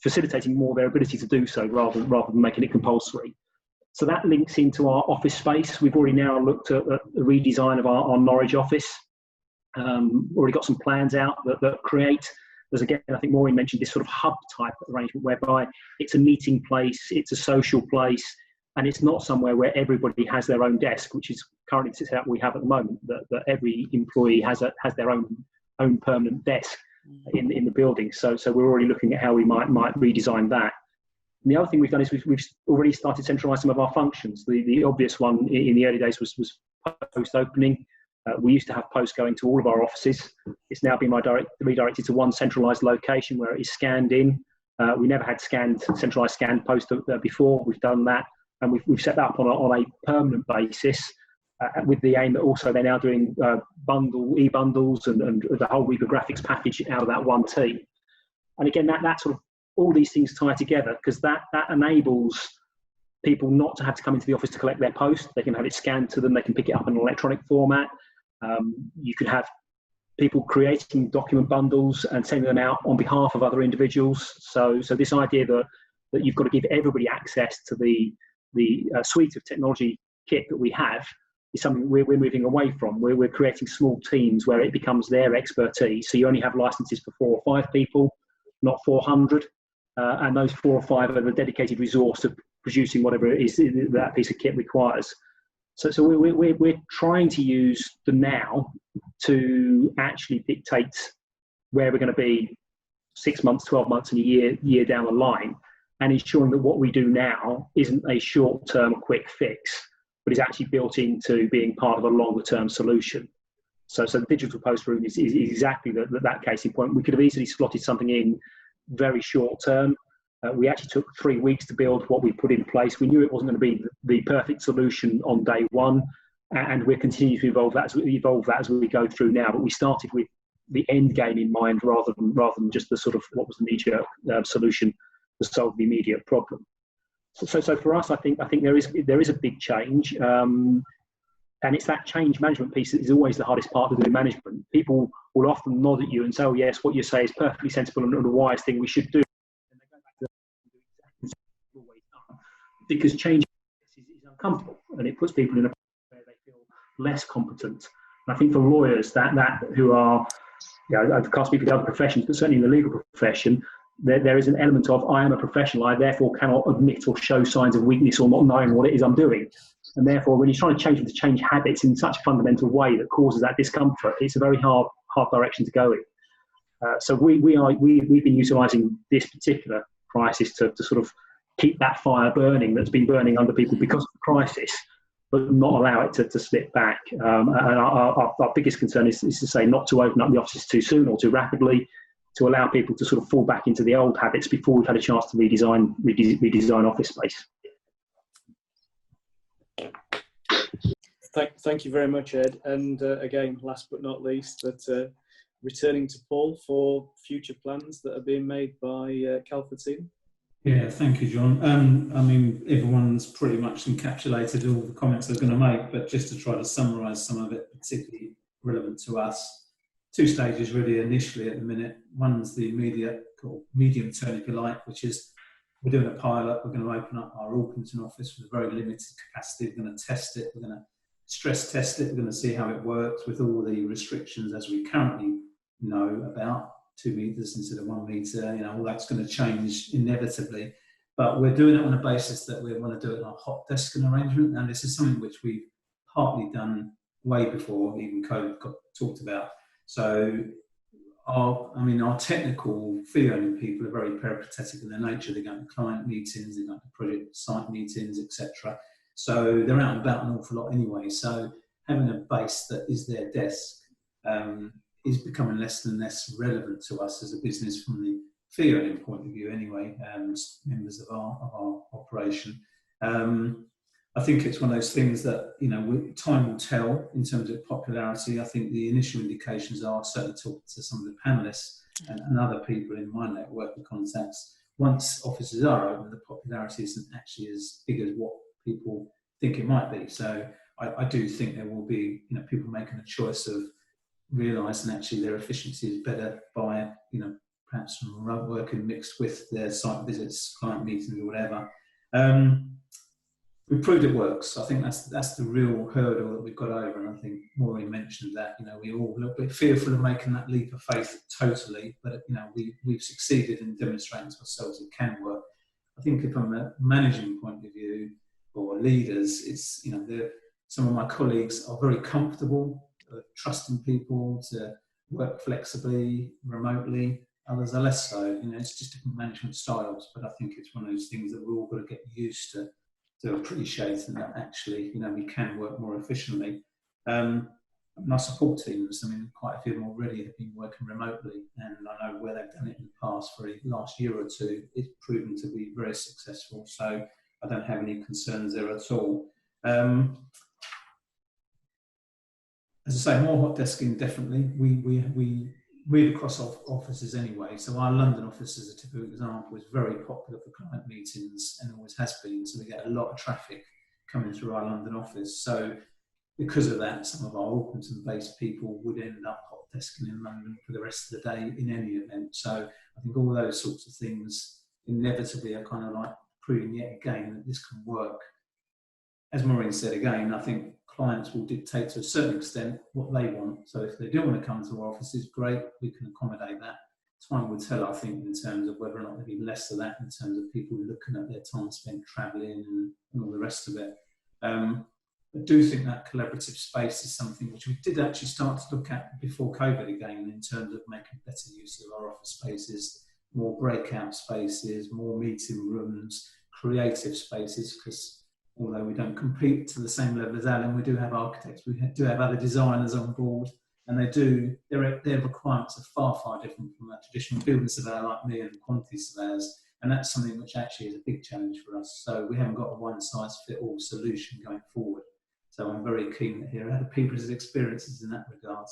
facilitating more their ability to do so rather than making it compulsory. So that links into our office space. We've already now looked at the redesign of our Norwich office. Already got some plans out that create, as again, I think Maureen mentioned, this sort of hub type arrangement whereby it's a meeting place, it's a social place, and it's not somewhere where everybody has their own desk, which is currently the setup we have at the moment, that every employee has their own permanent desk in the building. So we're already looking at how we might redesign that. And the other thing we've done is we've already started centralising some of our functions. The obvious one in the early days was post opening. We used to have posts going to all of our offices. It's now been redirected to one centralised location where it is scanned in. We never had centralised scanned post before. We've done that, and we've set that up on a permanent basis, with the aim that also they're now doing e-bundles and the whole reprographics package out of that one team. And again, that sort of, all these things tie together, because that enables people not to have to come into the office to collect their post. They can have it scanned to them. They can pick it up in an electronic format. You could have people creating document bundles and sending them out on behalf of other individuals. So this idea that you've got to give everybody access to the suite of technology kit that we have is something we're moving away from. We're creating small teams where it becomes their expertise. So you only have licenses for 4 or 5 people, not 400. And those 4 or 5 are the dedicated resource of producing whatever it is that piece of kit requires. So we're trying to use the now to actually dictate where we're going to be 6 months, 12 months, and a year down the line, and ensuring that what we do now isn't a short-term quick fix, but is actually built into being part of a longer-term solution. So the digital post room is exactly that case in point. We could have easily slotted something in very short-term. We actually took 3 weeks to build what we put in place. We knew it wasn't going to be the perfect solution on day one, and we're continuing to evolve that as we go through now. But we started with the end game in mind rather than just the sort of what was the knee-jerk solution to solve the immediate problem. So for us, I think there is a big change, and it's that change management piece that is always the hardest part of doing management. People will often nod at you and say, "Oh yes, what you say is perfectly sensible and the wise thing we should do." Because change is uncomfortable, and it puts people in a place where they feel less competent. And I think for lawyers that who are, I can't speak for the other professions, but certainly in the legal profession, there is an element of, I am a professional, I therefore cannot admit or show signs of weakness or not knowing what it is I'm doing. And therefore, when you're trying to change habits in such a fundamental way that causes that discomfort, it's a very hard direction to go in. So we've been utilising this particular crisis to sort of keep that fire burning that's been burning under people because of the crisis, but not allow it to slip back. And our biggest concern is to say not to open up the offices too soon or too rapidly, to allow people to sort of fall back into the old habits before we've had a chance to redesign office space. Thank you very much, Ed. And again, last but not least, returning to Paul for future plans that are being made by Calford team. Yeah, thank you, John. I mean, everyone's pretty much encapsulated all the comments they're going to make, but just to try to summarise some of it, particularly relevant to us. 2 stages really initially at the minute. One's the immediate or medium term, if you like, which is we're doing a pilot. We're going to open up our Orpington office with a very limited capacity. We're going to test it. We're going to stress test it. We're going to see how it works with all the restrictions as we currently know about. 2 meters instead of 1 meter, all that's going to change inevitably. But we're doing it on a basis that we want to do it on a hot desking arrangement. And this is something which we've partly done way before even COVID got talked about. So our technical fee earning people are very peripatetic in their nature. They go to client meetings, they go to project site meetings, etc. So they're out and about an awful lot anyway. So having a base that is their desk is becoming less and less relevant to us as a business from the fee earning point of view anyway, members of our operation. I think it's one of those things that, time will tell in terms of popularity. I think the initial indications are, certainly talking to some of the panellists and other people in my network of contacts, once offices are open, the popularity isn't actually as big as what people think it might be. So I do think there will be, people making a choice of realising actually their efficiency is better by, perhaps remote working mixed with their site visits, client meetings or whatever. We've proved it works. I think that's the real hurdle that we've got over, and I think Maureen mentioned that, we're all a little bit fearful of making that leap of faith totally, but we've succeeded in demonstrating to ourselves it can work. I think from a managing point of view or leaders, it's, some of my colleagues are very comfortable trusting people to work flexibly, remotely. Others are less so. It's just different management styles, but I think it's one of those things that we're all got to get used to appreciating that actually, we can work more efficiently. My support teams, I mean, quite a few of them already have been working remotely, and I know where they've done it in the past for the last year or two, it's proven to be very successful. So I don't have any concerns there at all. As I say, more hot desking, definitely. We're across offices anyway, so our London office, as a typical example, is very popular for client meetings and always has been. So we get a lot of traffic coming through our London office. So because of that, some of our Orpington-based people would end up hot desking in London for the rest of the day in any event. So I think all those sorts of things inevitably are kind of like proving yet again that this can work. As Maureen said again, I think clients will dictate to a certain extent what they want. So if they do want to come to our offices, great, we can accommodate that. Time will tell, I think, in terms of whether or not there'll be less of that, in terms of people looking at their time spent travelling and all the rest of it. I do think that collaborative space is something which we did actually start to look at before COVID again, in terms of making better use of our office spaces, more breakout spaces, more meeting rooms, creative spaces, because although we don't compete to the same level as Alan, we do have architects, we do have other designers on board, and their requirements are far, far different from a traditional building surveyor like me and quantity surveyors, and that's something which actually is a big challenge for us. So we haven't got a one-size-fits-all solution going forward. So I'm very keen to hear other people's experiences in that regard.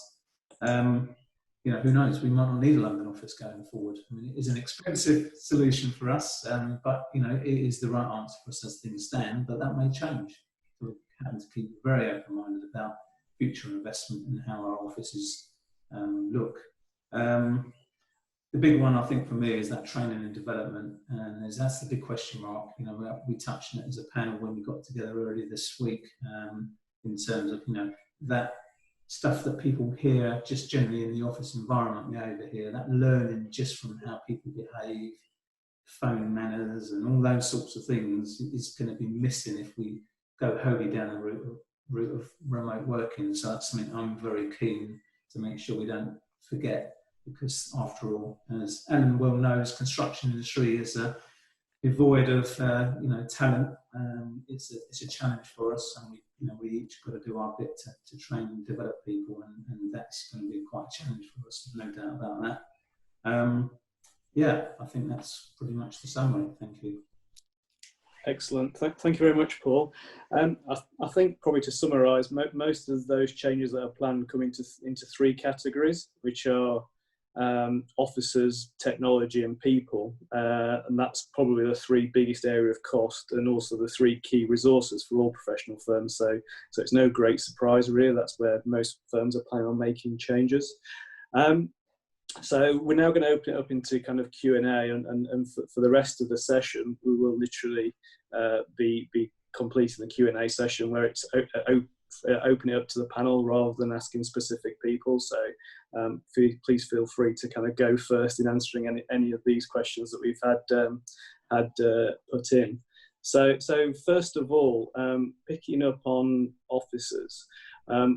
You know, who knows, we might not need a London office going forward. I mean, it is an expensive solution for us, but, you know, it is the right answer for us as things stand, but that may change. So we have to keep very open-minded about future investment and how our offices look. The big one, I think, for me is that training and development, and that's the big question mark. You know, we touched on it as a panel when we got together earlier this week, in terms of, you know, that stuff that people hear just generally in the office environment, behaviour here, that learning just from how people behave, phone manners and all those sorts of things is going to be missing if we go wholly down the route of remote working. So that's something I'm very keen to make sure we don't forget, because after all, as Alan well knows, construction industry is devoid of you know, talent. It's a challenge for us, and we each got to do our bit to train and develop people, and that's going to be quite a challenge for us, no doubt about that. Yeah, I think that's pretty much the summary. Thank you. Excellent. Thank you very much, Paul. I think probably to summarise, most of those changes that are planned come into three categories, which are officers, technology and people, and that's probably the three biggest area of cost, and also the three key resources for all professional firms. So it's no great surprise really, that's where most firms are planning on making changes. So we're now going to open it up into kind of Q&A, and for the rest of the session we will literally be completing the Q&A session, where it's open it up to the panel rather than asking specific people. So please feel free to kind of go first in answering any of these questions that we've had put in. So first of all, picking up on officers,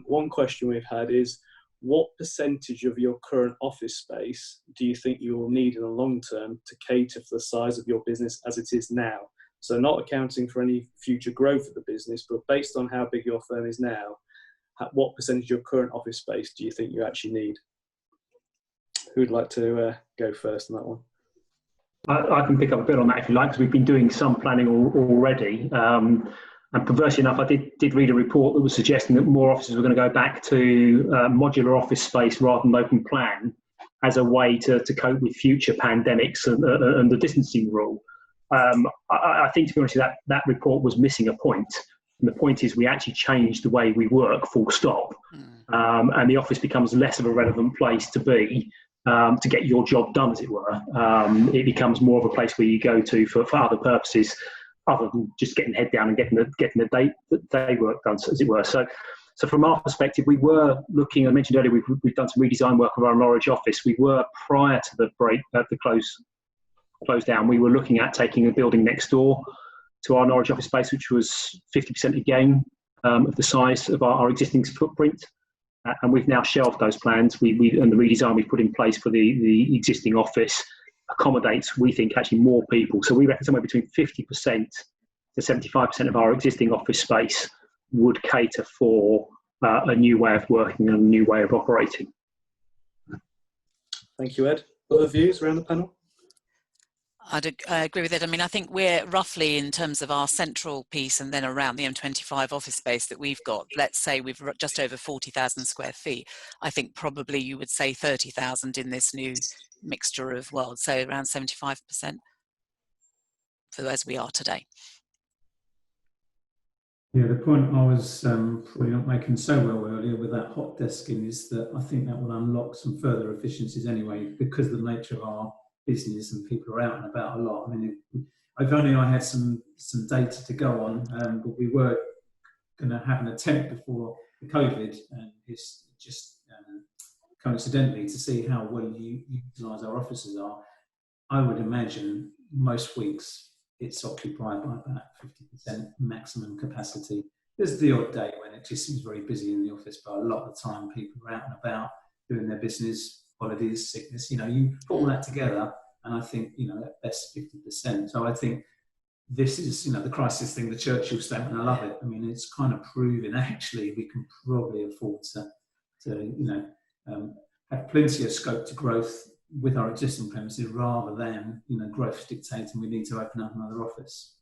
one question we've had is, what percentage of your current office space do you think you will need in the long term to cater for the size of your business as it is now? So not accounting for any future growth of the business, but based on how big your firm is now, what percentage of your current office space do you think you actually need? Who'd like to go first on that one? I can pick up a bit on that if you like, because we've been doing some planning already. And perversely enough, I did read a report that was suggesting that more offices were going to go back to modular office space rather than open plan, as a way to cope with future pandemics and the distancing rule. I think, to be honest, that report was missing a point. And the point is, we actually changed the way we work, full stop. And the office becomes less of a relevant place to be, to get your job done, as it were. It becomes more of a place where you go to for other purposes, other than just getting the head down and getting the day work done, as it were. So from our perspective, we were looking, I mentioned earlier, we've done some redesign work of our Norwich office. We were, prior to the close down, we were looking at taking a building next door to our Norwich office space, which was 50% again of the size of our existing footprint. And we've now shelved those plans. And the redesign we've put in place for the existing office accommodates, we think, actually more people. So we reckon somewhere between 50% to 75% of our existing office space would cater for a new way of working and a new way of operating. Thank you, Ed. Other views around the panel? I agree with it. I mean, I think we're roughly, in terms of our central piece and then around the M25 office space that we've got, let's say we've just over 40,000 square feet. I think probably you would say 30,000 in this new mixture of worlds, so around 75% for as we are today. Yeah, the point I was probably not making so well earlier with that hot desking is that I think that will unlock some further efficiencies anyway, because of the nature of our business and people are out and about a lot. I mean, if only I had some data to go on, but we were going to have an attempt before the COVID, and it's just coincidentally to see how well you utilise our offices are. I would imagine most weeks it's occupied by about 50% maximum capacity. There's the odd day when it just seems very busy in the office, but a lot of the time people are out and about doing their business, holidays, sickness, you put all that together, and I think, at best 50%. So I think this is, the crisis thing, the Churchill statement, I love it. I mean, it's kind of proving actually we can probably afford to have plenty of scope to growth with our existing premises, rather than growth dictating we need to open up another office.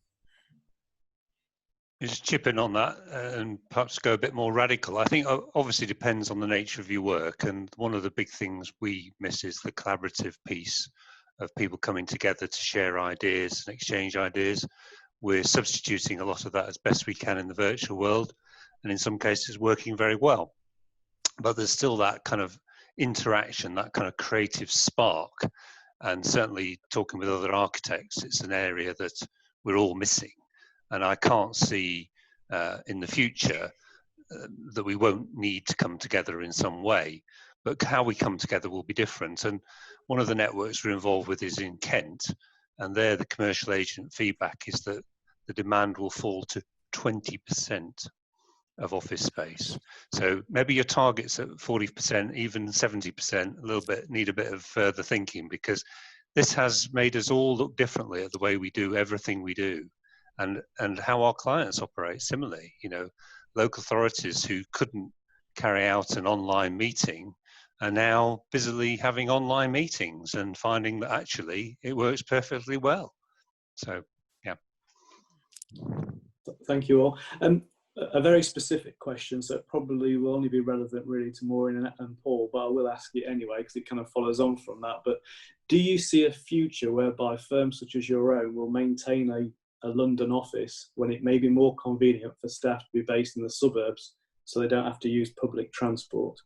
Just chip in on that and perhaps go a bit more radical. I think obviously depends on the nature of your work, and one of the big things we miss is the collaborative piece of people coming together to share ideas and exchange ideas. We're substituting a lot of that as best we can in the virtual world, and in some cases working very well. But there's still that kind of interaction, that kind of creative spark, and certainly talking with other architects, it's an area that we're all missing. And I can't see in the future that we won't need to come together in some way, but how we come together will be different. And one of the networks we're involved with is in Kent, and there the commercial agent feedback is that the demand will fall to 20% of office space. So maybe your target's at 40%, even 70%, a little bit, need a bit of further thinking, because this has made us all look differently at the way we do everything we do, and how our clients operate similarly. Local authorities who couldn't carry out an online meeting are now busily having online meetings and finding that actually it works perfectly well. So, yeah. Thank you all. A very specific question, so it probably will only be relevant really to Maureen and Paul, but I will ask it anyway because it kind of follows on from that. But do you see a future whereby firms such as your own will maintain a London office when it may be more convenient for staff to be based in the suburbs so they don't have to use public transport?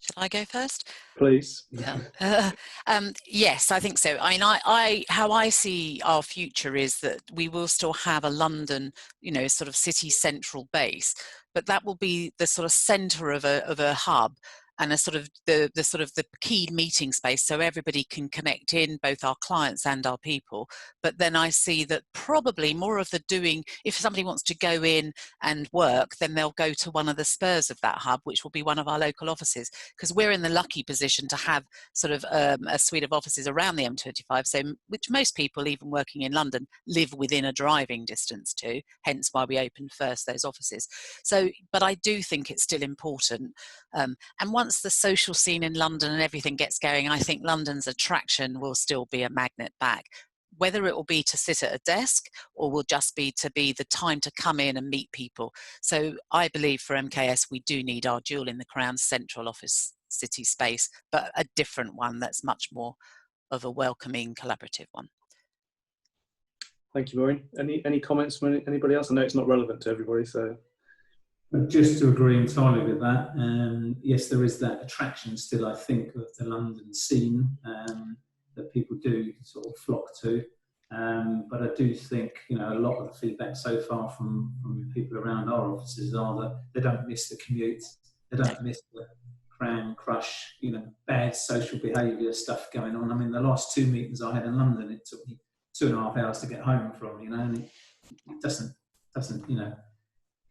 Shall I go first? Please. Yeah. Yes, I think so. I mean, how I see our future is that we will still have a London, sort of city central base, but that will be the sort of centre of a hub, and a sort of the key meeting space, so everybody can connect in, both our clients and our people. But then I see that probably more of the doing, if somebody wants to go in and work, then they'll go to one of the spurs of that hub, which will be one of our local offices, because we're in the lucky position to have sort of a suite of offices around the M25, so which most people, even working in London, live within a driving distance to, hence why we opened first those offices. So, but I do think it's still important. And once the social scene in London and everything gets going, I think London's attraction will still be a magnet back. Whether it will be to sit at a desk or will just be to be the time to come in and meet people. So I believe for MKS, we do need our jewel in the crown central office city space, but a different one that's much more of a welcoming, collaborative one. Thank you, Maureen. Any comments from anybody else? I know it's not relevant to everybody, so. Just to agree entirely with that, yes, there is that attraction still, I think, of the London scene that people do sort of flock to. But I do think, a lot of the feedback so far from people around our offices are that they don't miss the commute, they don't miss the cram, crush, bad social behaviour stuff going on. I mean, the last 2 meetings I had in London, it took me 2.5 hours to get home from, and it doesn't,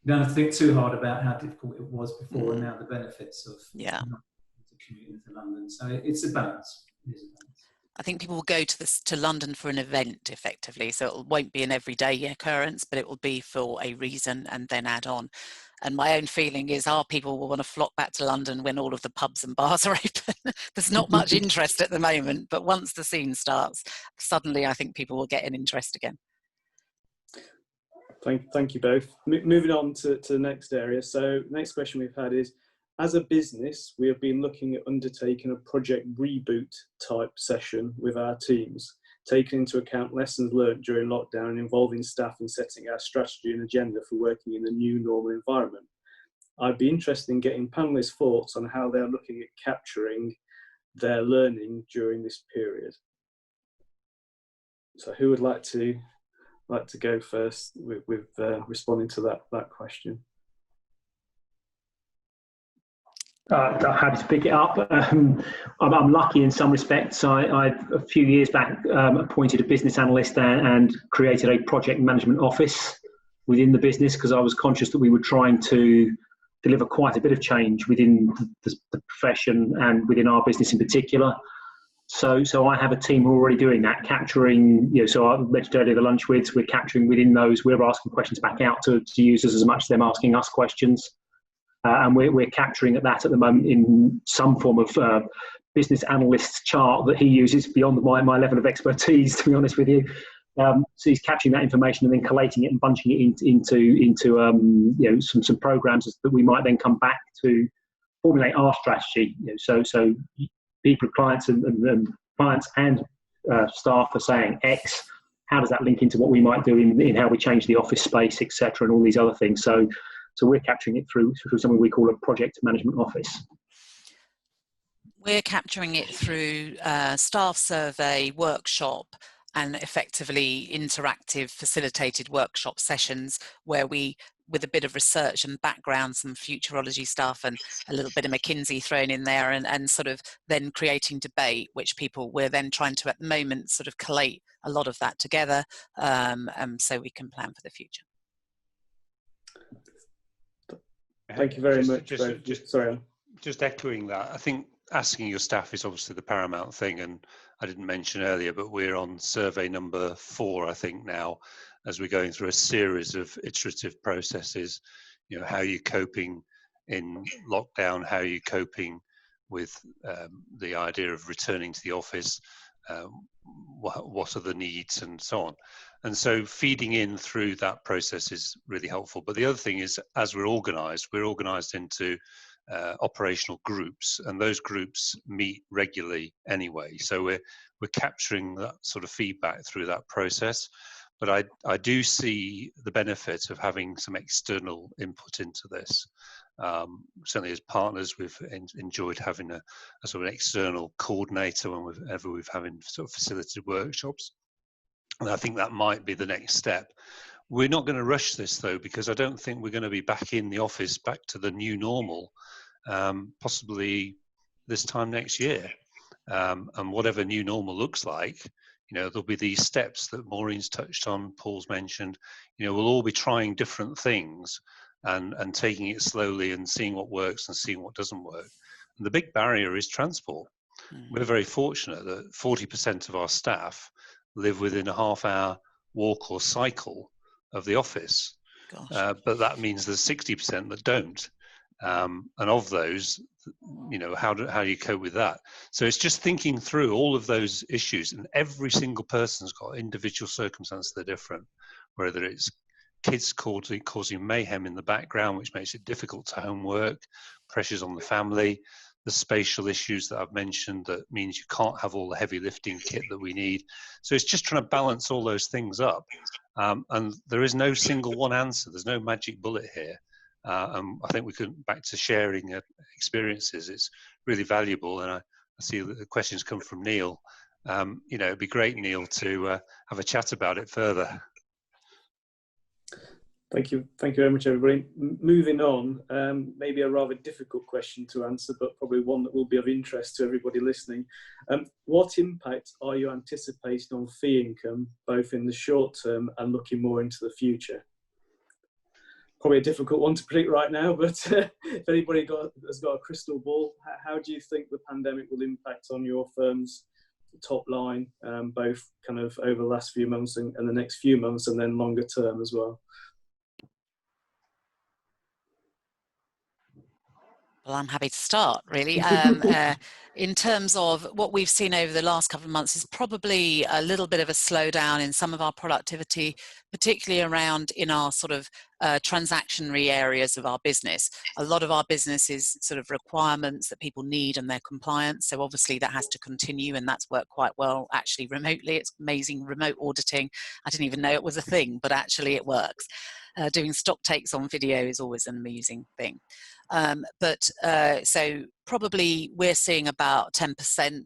you don't have to think too hard about how difficult it was before and now the benefits of not commuting to London. So it's a balance. It is a balance. I think people will go to London for an event effectively, so it won't be an everyday occurrence, but it will be for a reason and then add on. And my own feeling is our people will want to flock back to London when all of the pubs and bars are open. There's not much interest at the moment, but once the scene starts, suddenly I think people will get an interest again. Thank you both. Moving on to the next area. So next question we've had is, as a business, we have been looking at undertaking a project reboot type session with our teams, taking into account lessons learned during lockdown and involving staff in setting our strategy and agenda for working in the new normal environment. I'd be interested in getting panelists' thoughts on how they're looking at capturing their learning during this period. So who would like to go first with responding to that question? Happy to pick it up. I'm lucky in some respects. I a few years back appointed a business analyst and created a project management office within the business, because I was conscious that we were trying to deliver quite a bit of change within the profession and within our business in particular. So I have a team who are already doing that, capturing, so I mentioned earlier the lunch wids, we're capturing within those, we're asking questions back out to users as much as them asking us questions. And we're capturing that at the moment in some form of business analyst chart that he uses beyond my level of expertise, to be honest with you. So he's capturing that information and then collating it and bunching it into some programs that we might then come back to formulate our strategy. So people, clients and clients and staff are saying X. How does that link into what we might do in how we change the office space, etc., and all these other things? So we're capturing it through something we call a project management office. We're capturing it through staff survey, workshop, and effectively interactive facilitated workshop sessions where we, with a bit of research and background, some futurology stuff and a little bit of McKinsey thrown in there, and sort of then creating debate, which we're then trying to at the moment sort of collate a lot of that together so we can plan for the future. Thank you very much. Just echoing that, I think asking your staff is obviously the paramount thing, and I didn't mention earlier, but we're on survey number 4, I think now, as we're going through a series of iterative processes. How are you coping in lockdown? How are you coping with the idea of returning to the office? What are the needs, and so on. And so feeding in through that process is really helpful. But the other thing is, as we're organised into operational groups, and those groups meet regularly anyway. So we're capturing that sort of feedback through that process. But I do see the benefit of having some external input into this. Certainly as partners, we've enjoyed having a sort of an external coordinator whenever we've having sort of facilitated workshops. And I think that might be the next step. We're not going to rush this though, because I don't think we're going to be back in the office, back to the new normal, possibly this time next year. And whatever new normal looks like, there'll be these steps that Maureen's touched on, Paul's mentioned. We'll all be trying different things and taking it slowly and seeing what works and seeing what doesn't work. And the big barrier is transport. We're very fortunate that 40% of our staff live within a half-hour walk or cycle of the office. But that means there's 60% that don't. And of those, how do you cope with that? So it's just thinking through all of those issues, and every single person's got individual circumstances that are different, whether it's kids causing mayhem in the background, which makes it difficult to homework, pressures on the family, the spatial issues that I've mentioned that means you can't have all the heavy lifting kit that we need. So it's just trying to balance all those things up. And there is no single one answer. There's no magic bullet here. I think we could, back to sharing experiences, it's really valuable. And I see that the questions come from Neil. It'd be great, Neil, to have a chat about it further. Thank you very much, everybody. Moving on, maybe a rather difficult question to answer, but probably one that will be of interest to everybody listening. What impact are you anticipating on fee income, both in the short term and looking more into the future? Probably a difficult one to predict right now, but if anybody has got a crystal ball, how do you think the pandemic will impact on your firm's top line, both kind of over the last few months and the next few months, and then longer term as well? Well, I'm happy to start, really. In terms of what we've seen over the last couple of months is probably a little bit of a slowdown in some of our productivity, particularly around in our sort of transactionary areas of our business. A lot of our business is sort of requirements that people need and their compliance. So obviously that has to continue, and that's worked quite well actually remotely. It's amazing, remote auditing. I didn't even know it was a thing, but actually it works. Doing stock takes on video is always an amusing thing. So probably we're seeing about 10%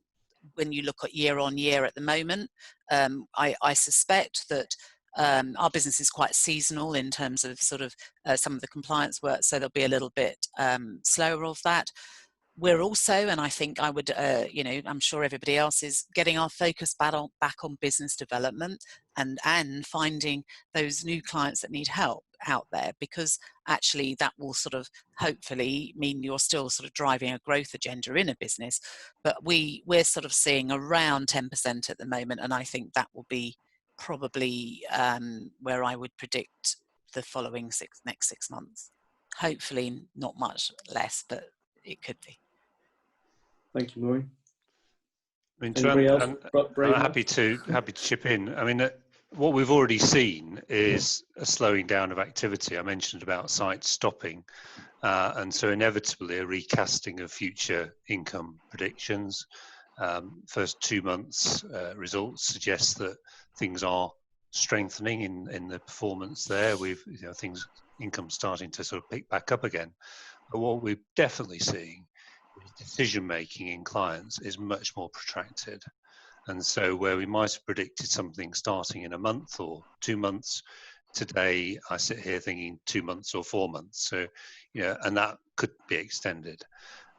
when you look at year on year at the moment. I suspect that our business is quite seasonal in terms of sort of some of the compliance work, so there'll be a little bit slower of that. We're also, and I think I would, I'm sure everybody else is, getting our focus back on business development and finding those new clients that need help out there, because actually that will sort of hopefully mean you're still sort of driving a growth agenda in a business. But we're sort of seeing around 10% at the moment, and I think that will be probably where I would predict the following next 6 months. Hopefully not much less, but it could be. Thank you, Maureen. I mean, I'm happy to chip in. I mean, what we've already seen is a slowing down of activity. I mentioned about sites stopping, and so inevitably a recasting of future income predictions. First 2 months results suggest that things are strengthening in the performance there. We've income starting to sort of pick back up again. But what we're definitely seeing is decision making in clients is much more protracted. And so where we might have predicted something starting in a month or 2 months, today I sit here thinking 2 months or 4 months. So, and that could be extended.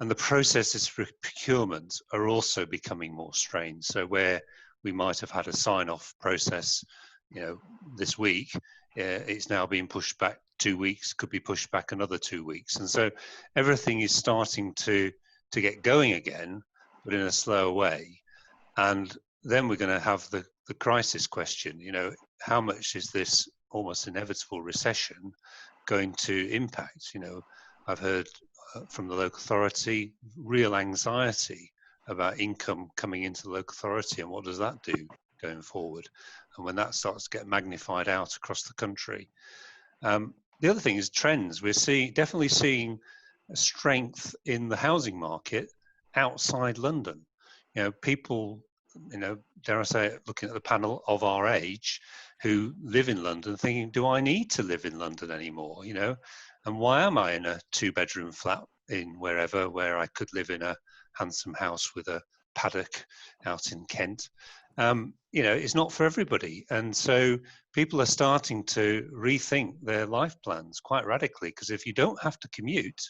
And the processes for procurement are also becoming more strained. So where we might have had a sign-off process, this week, it's now being pushed back 2 weeks, could be pushed back another 2 weeks. And so everything is starting to get going again, but in a slower way. And then we're going to have the crisis question, how much is this almost inevitable recession going to impact? I've heard from the local authority real anxiety about income coming into the local authority, and what does that do going forward? And when that starts to get magnified out across the country. The other thing is trends. We're definitely seeing a strength in the housing market outside London. People, dare I say it, looking at the panel of our age who live in London thinking, do I need to live in London anymore? And why am I in a 2-bedroom flat in where I could live in a handsome house with a paddock out in Kent? It's not for everybody. And so people are starting to rethink their life plans quite radically, because if you don't have to commute,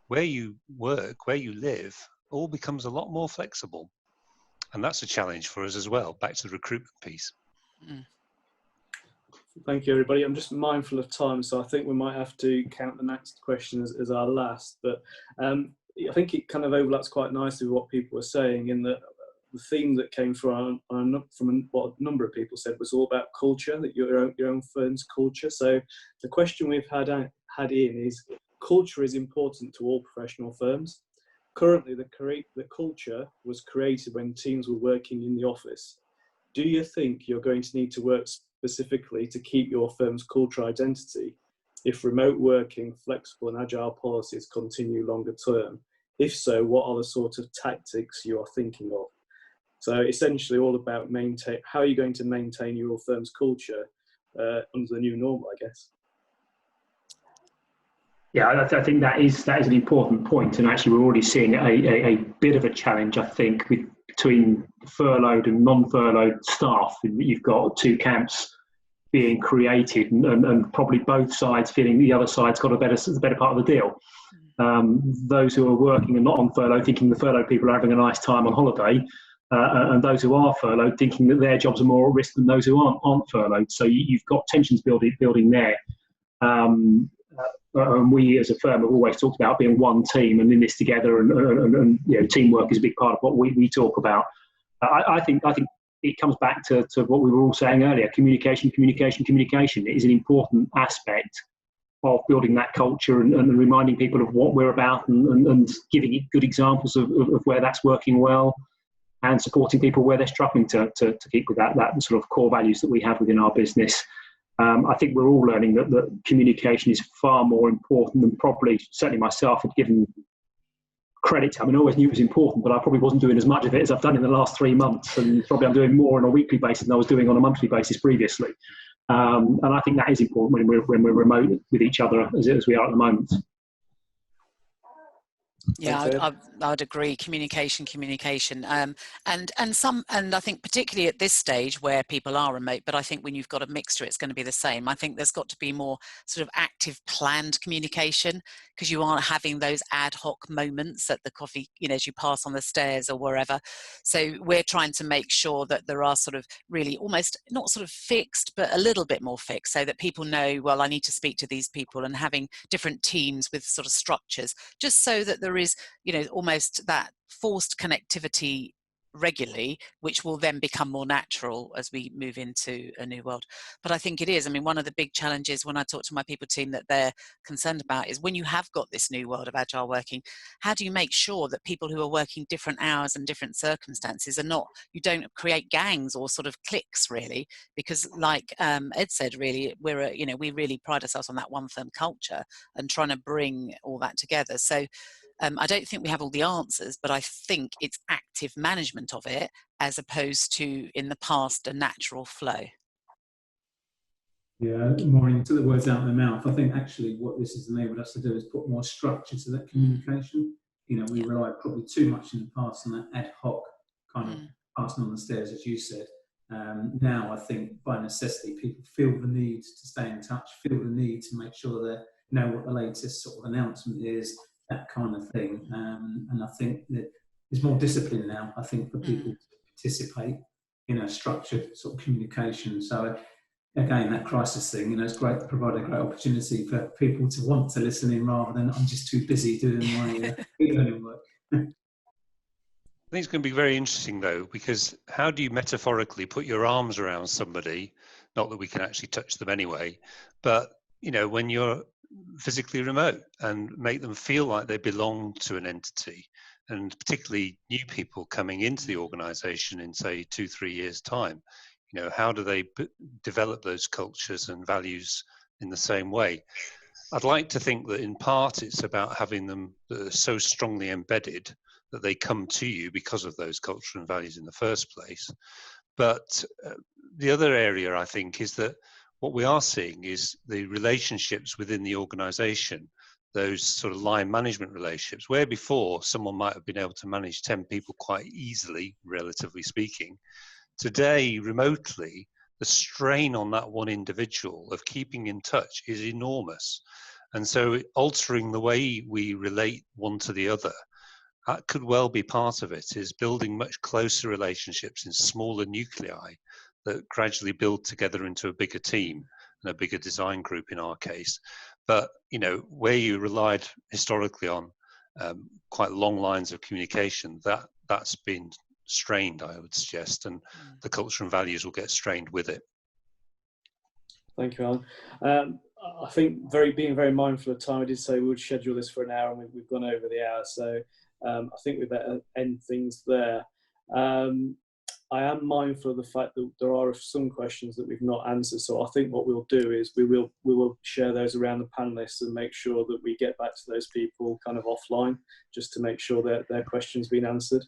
where you work, where you live, all becomes a lot more flexible. And that's a challenge for us as well, back to the recruitment piece. Mm. Thank you, everybody. I'm just mindful of time, so I think we might have to count the next question as our last. But I think it kind of overlaps quite nicely with what people were saying, in that the theme that came from what a number of people said was all about culture, that your own firm's culture. So the question we've had in is, culture is important to all professional firms. Currently, the culture was created when teams were working in the office. Do you think you're going to need to work specifically to keep your firm's culture identity if remote working, flexible and agile policies continue longer term? If so, what are the sort of tactics you are thinking of? So essentially all about how are you going to maintain your firm's culture under the new normal, I guess. Yeah, I think that is an important point, and actually we're already seeing a bit of a challenge, I think, between furloughed and non-furloughed staff. You've got two camps being created, and probably both sides feeling the other side's got a better part of the deal. Those who are working and not on furlough thinking the furloughed people are having a nice time on holiday, and those who are furloughed thinking that their jobs are more at risk than those who aren't furloughed. So you've got tensions building there. And we as a firm have always talked about being one team and in this together, and teamwork is a big part of what we talk about. I think it comes back to what we were all saying earlier. Communication. It is an important aspect building that culture and reminding people of what we're about and giving good examples of where that's working well, and supporting people where they're struggling to keep with that sort of core values that we have within our business. I think we're all learning that communication is far more important than probably, certainly myself, had given credit to. I mean, I always knew it was important, but I probably wasn't doing as much of it as I've done in the last 3 months, and probably I'm doing more on a weekly basis than I was doing on a monthly basis previously. And I think that is important when we're remote with each other as we are at the moment. Yeah, I'd agree. Communication, and I think particularly at this stage where people are remote, but I think when you've got a mixture, it's going to be the same. I think there's got to be more sort of active, planned communication, because you aren't having those ad hoc moments at the coffee, as you pass on the stairs or wherever. So we're trying to make sure that there are sort of really almost not sort of fixed, but a little bit more fixed, so that people know, well, I need to speak to these people, and having different teams with sort of structures, just so that there is, almost that forced connectivity regularly, which will then become more natural as we move into a new world. But I think it is, one of the big challenges when I talk to my people team that they're concerned about is, when you have got this new world of agile working, how do you make sure that people who are working different hours and different circumstances you don't create gangs or sort of cliques, really? Because like Ed said, really, we really pride ourselves on that one firm culture and trying to bring all that together. So I don't think we have all the answers, but I think it's active management of it, as opposed to, in the past, a natural flow. Yeah, Maureen took the words out of my mouth. I think actually what this has enabled us to do is put more structure to that communication. We relied probably too much in the past on that ad hoc kind of passing on the stairs, as you said. Now I think by necessity people feel the need to stay in touch, feel the need to make sure they know what the latest sort of announcement is, that kind of thing. And I think that there's more discipline now, I think, for people to participate in a structured sort of communication. So again, that crisis thing, it's great to provide a great opportunity for people to want to listen in, rather than I'm just too busy doing my e-learning work. I think it's going to be very interesting, though, because how do you metaphorically put your arms around somebody, not that we can actually touch them anyway, but, when you're physically remote, and make them feel like they belong to an entity, and particularly new people coming into the organization in, say, 2-3 years' time? How do they develop those cultures and values in the same way? I'd like to think that in part it's about having them that are so strongly embedded that they come to you because of those cultural and values in the first place. But the other area, I think, is that what we are seeing is the relationships within the organization, those sort of line management relationships, where before someone might have been able to manage 10 people quite easily, relatively speaking. Today, remotely, the strain on that one individual of keeping in touch is enormous. And so altering the way we relate one to the other, that could well be part of it, is building much closer relationships in smaller nuclei that gradually build together into a bigger team and a bigger design group in our case. But, where you relied historically on quite long lines of communication, that's been strained, I would suggest, and the culture and values will get strained with it. Thank you, Alan. I think being very mindful of time, I did say we would schedule this for an hour, and we've gone over the hour, so I think we better end things there. I am mindful of the fact that there are some questions that we've not answered, so I think what we'll do is we will share those around the panelists and make sure that we get back to those people kind of offline, just to make sure that their questions been answered.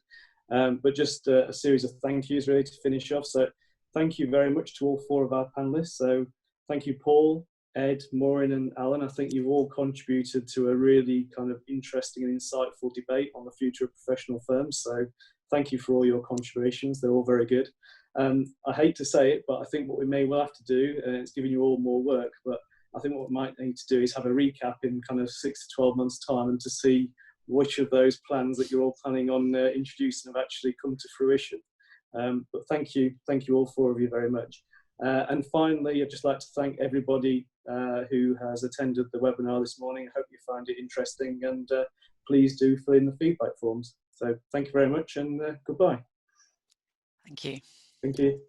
But just a series of thank yous really to finish off. So thank you very much to all 4 of our panelists. So thank you, Paul, Ed, Maureen and Alan. I think you've all contributed to a really kind of interesting and insightful debate on the future of professional firms. So thank you for all your contributions. They're all very good. I hate to say it, but I think what we may well have to do, and it's giving you all more work, but I think what we might need to do is have a recap in kind of 6 to 12 months' time, and to see which of those plans that you're all planning on introducing have actually come to fruition. But thank you all 4 of you very much. And finally, I'd just like to thank everybody who has attended the webinar this morning. I hope you find it interesting, and please do fill in the feedback forms. So thank you very much, and goodbye. Thank you. Thank you.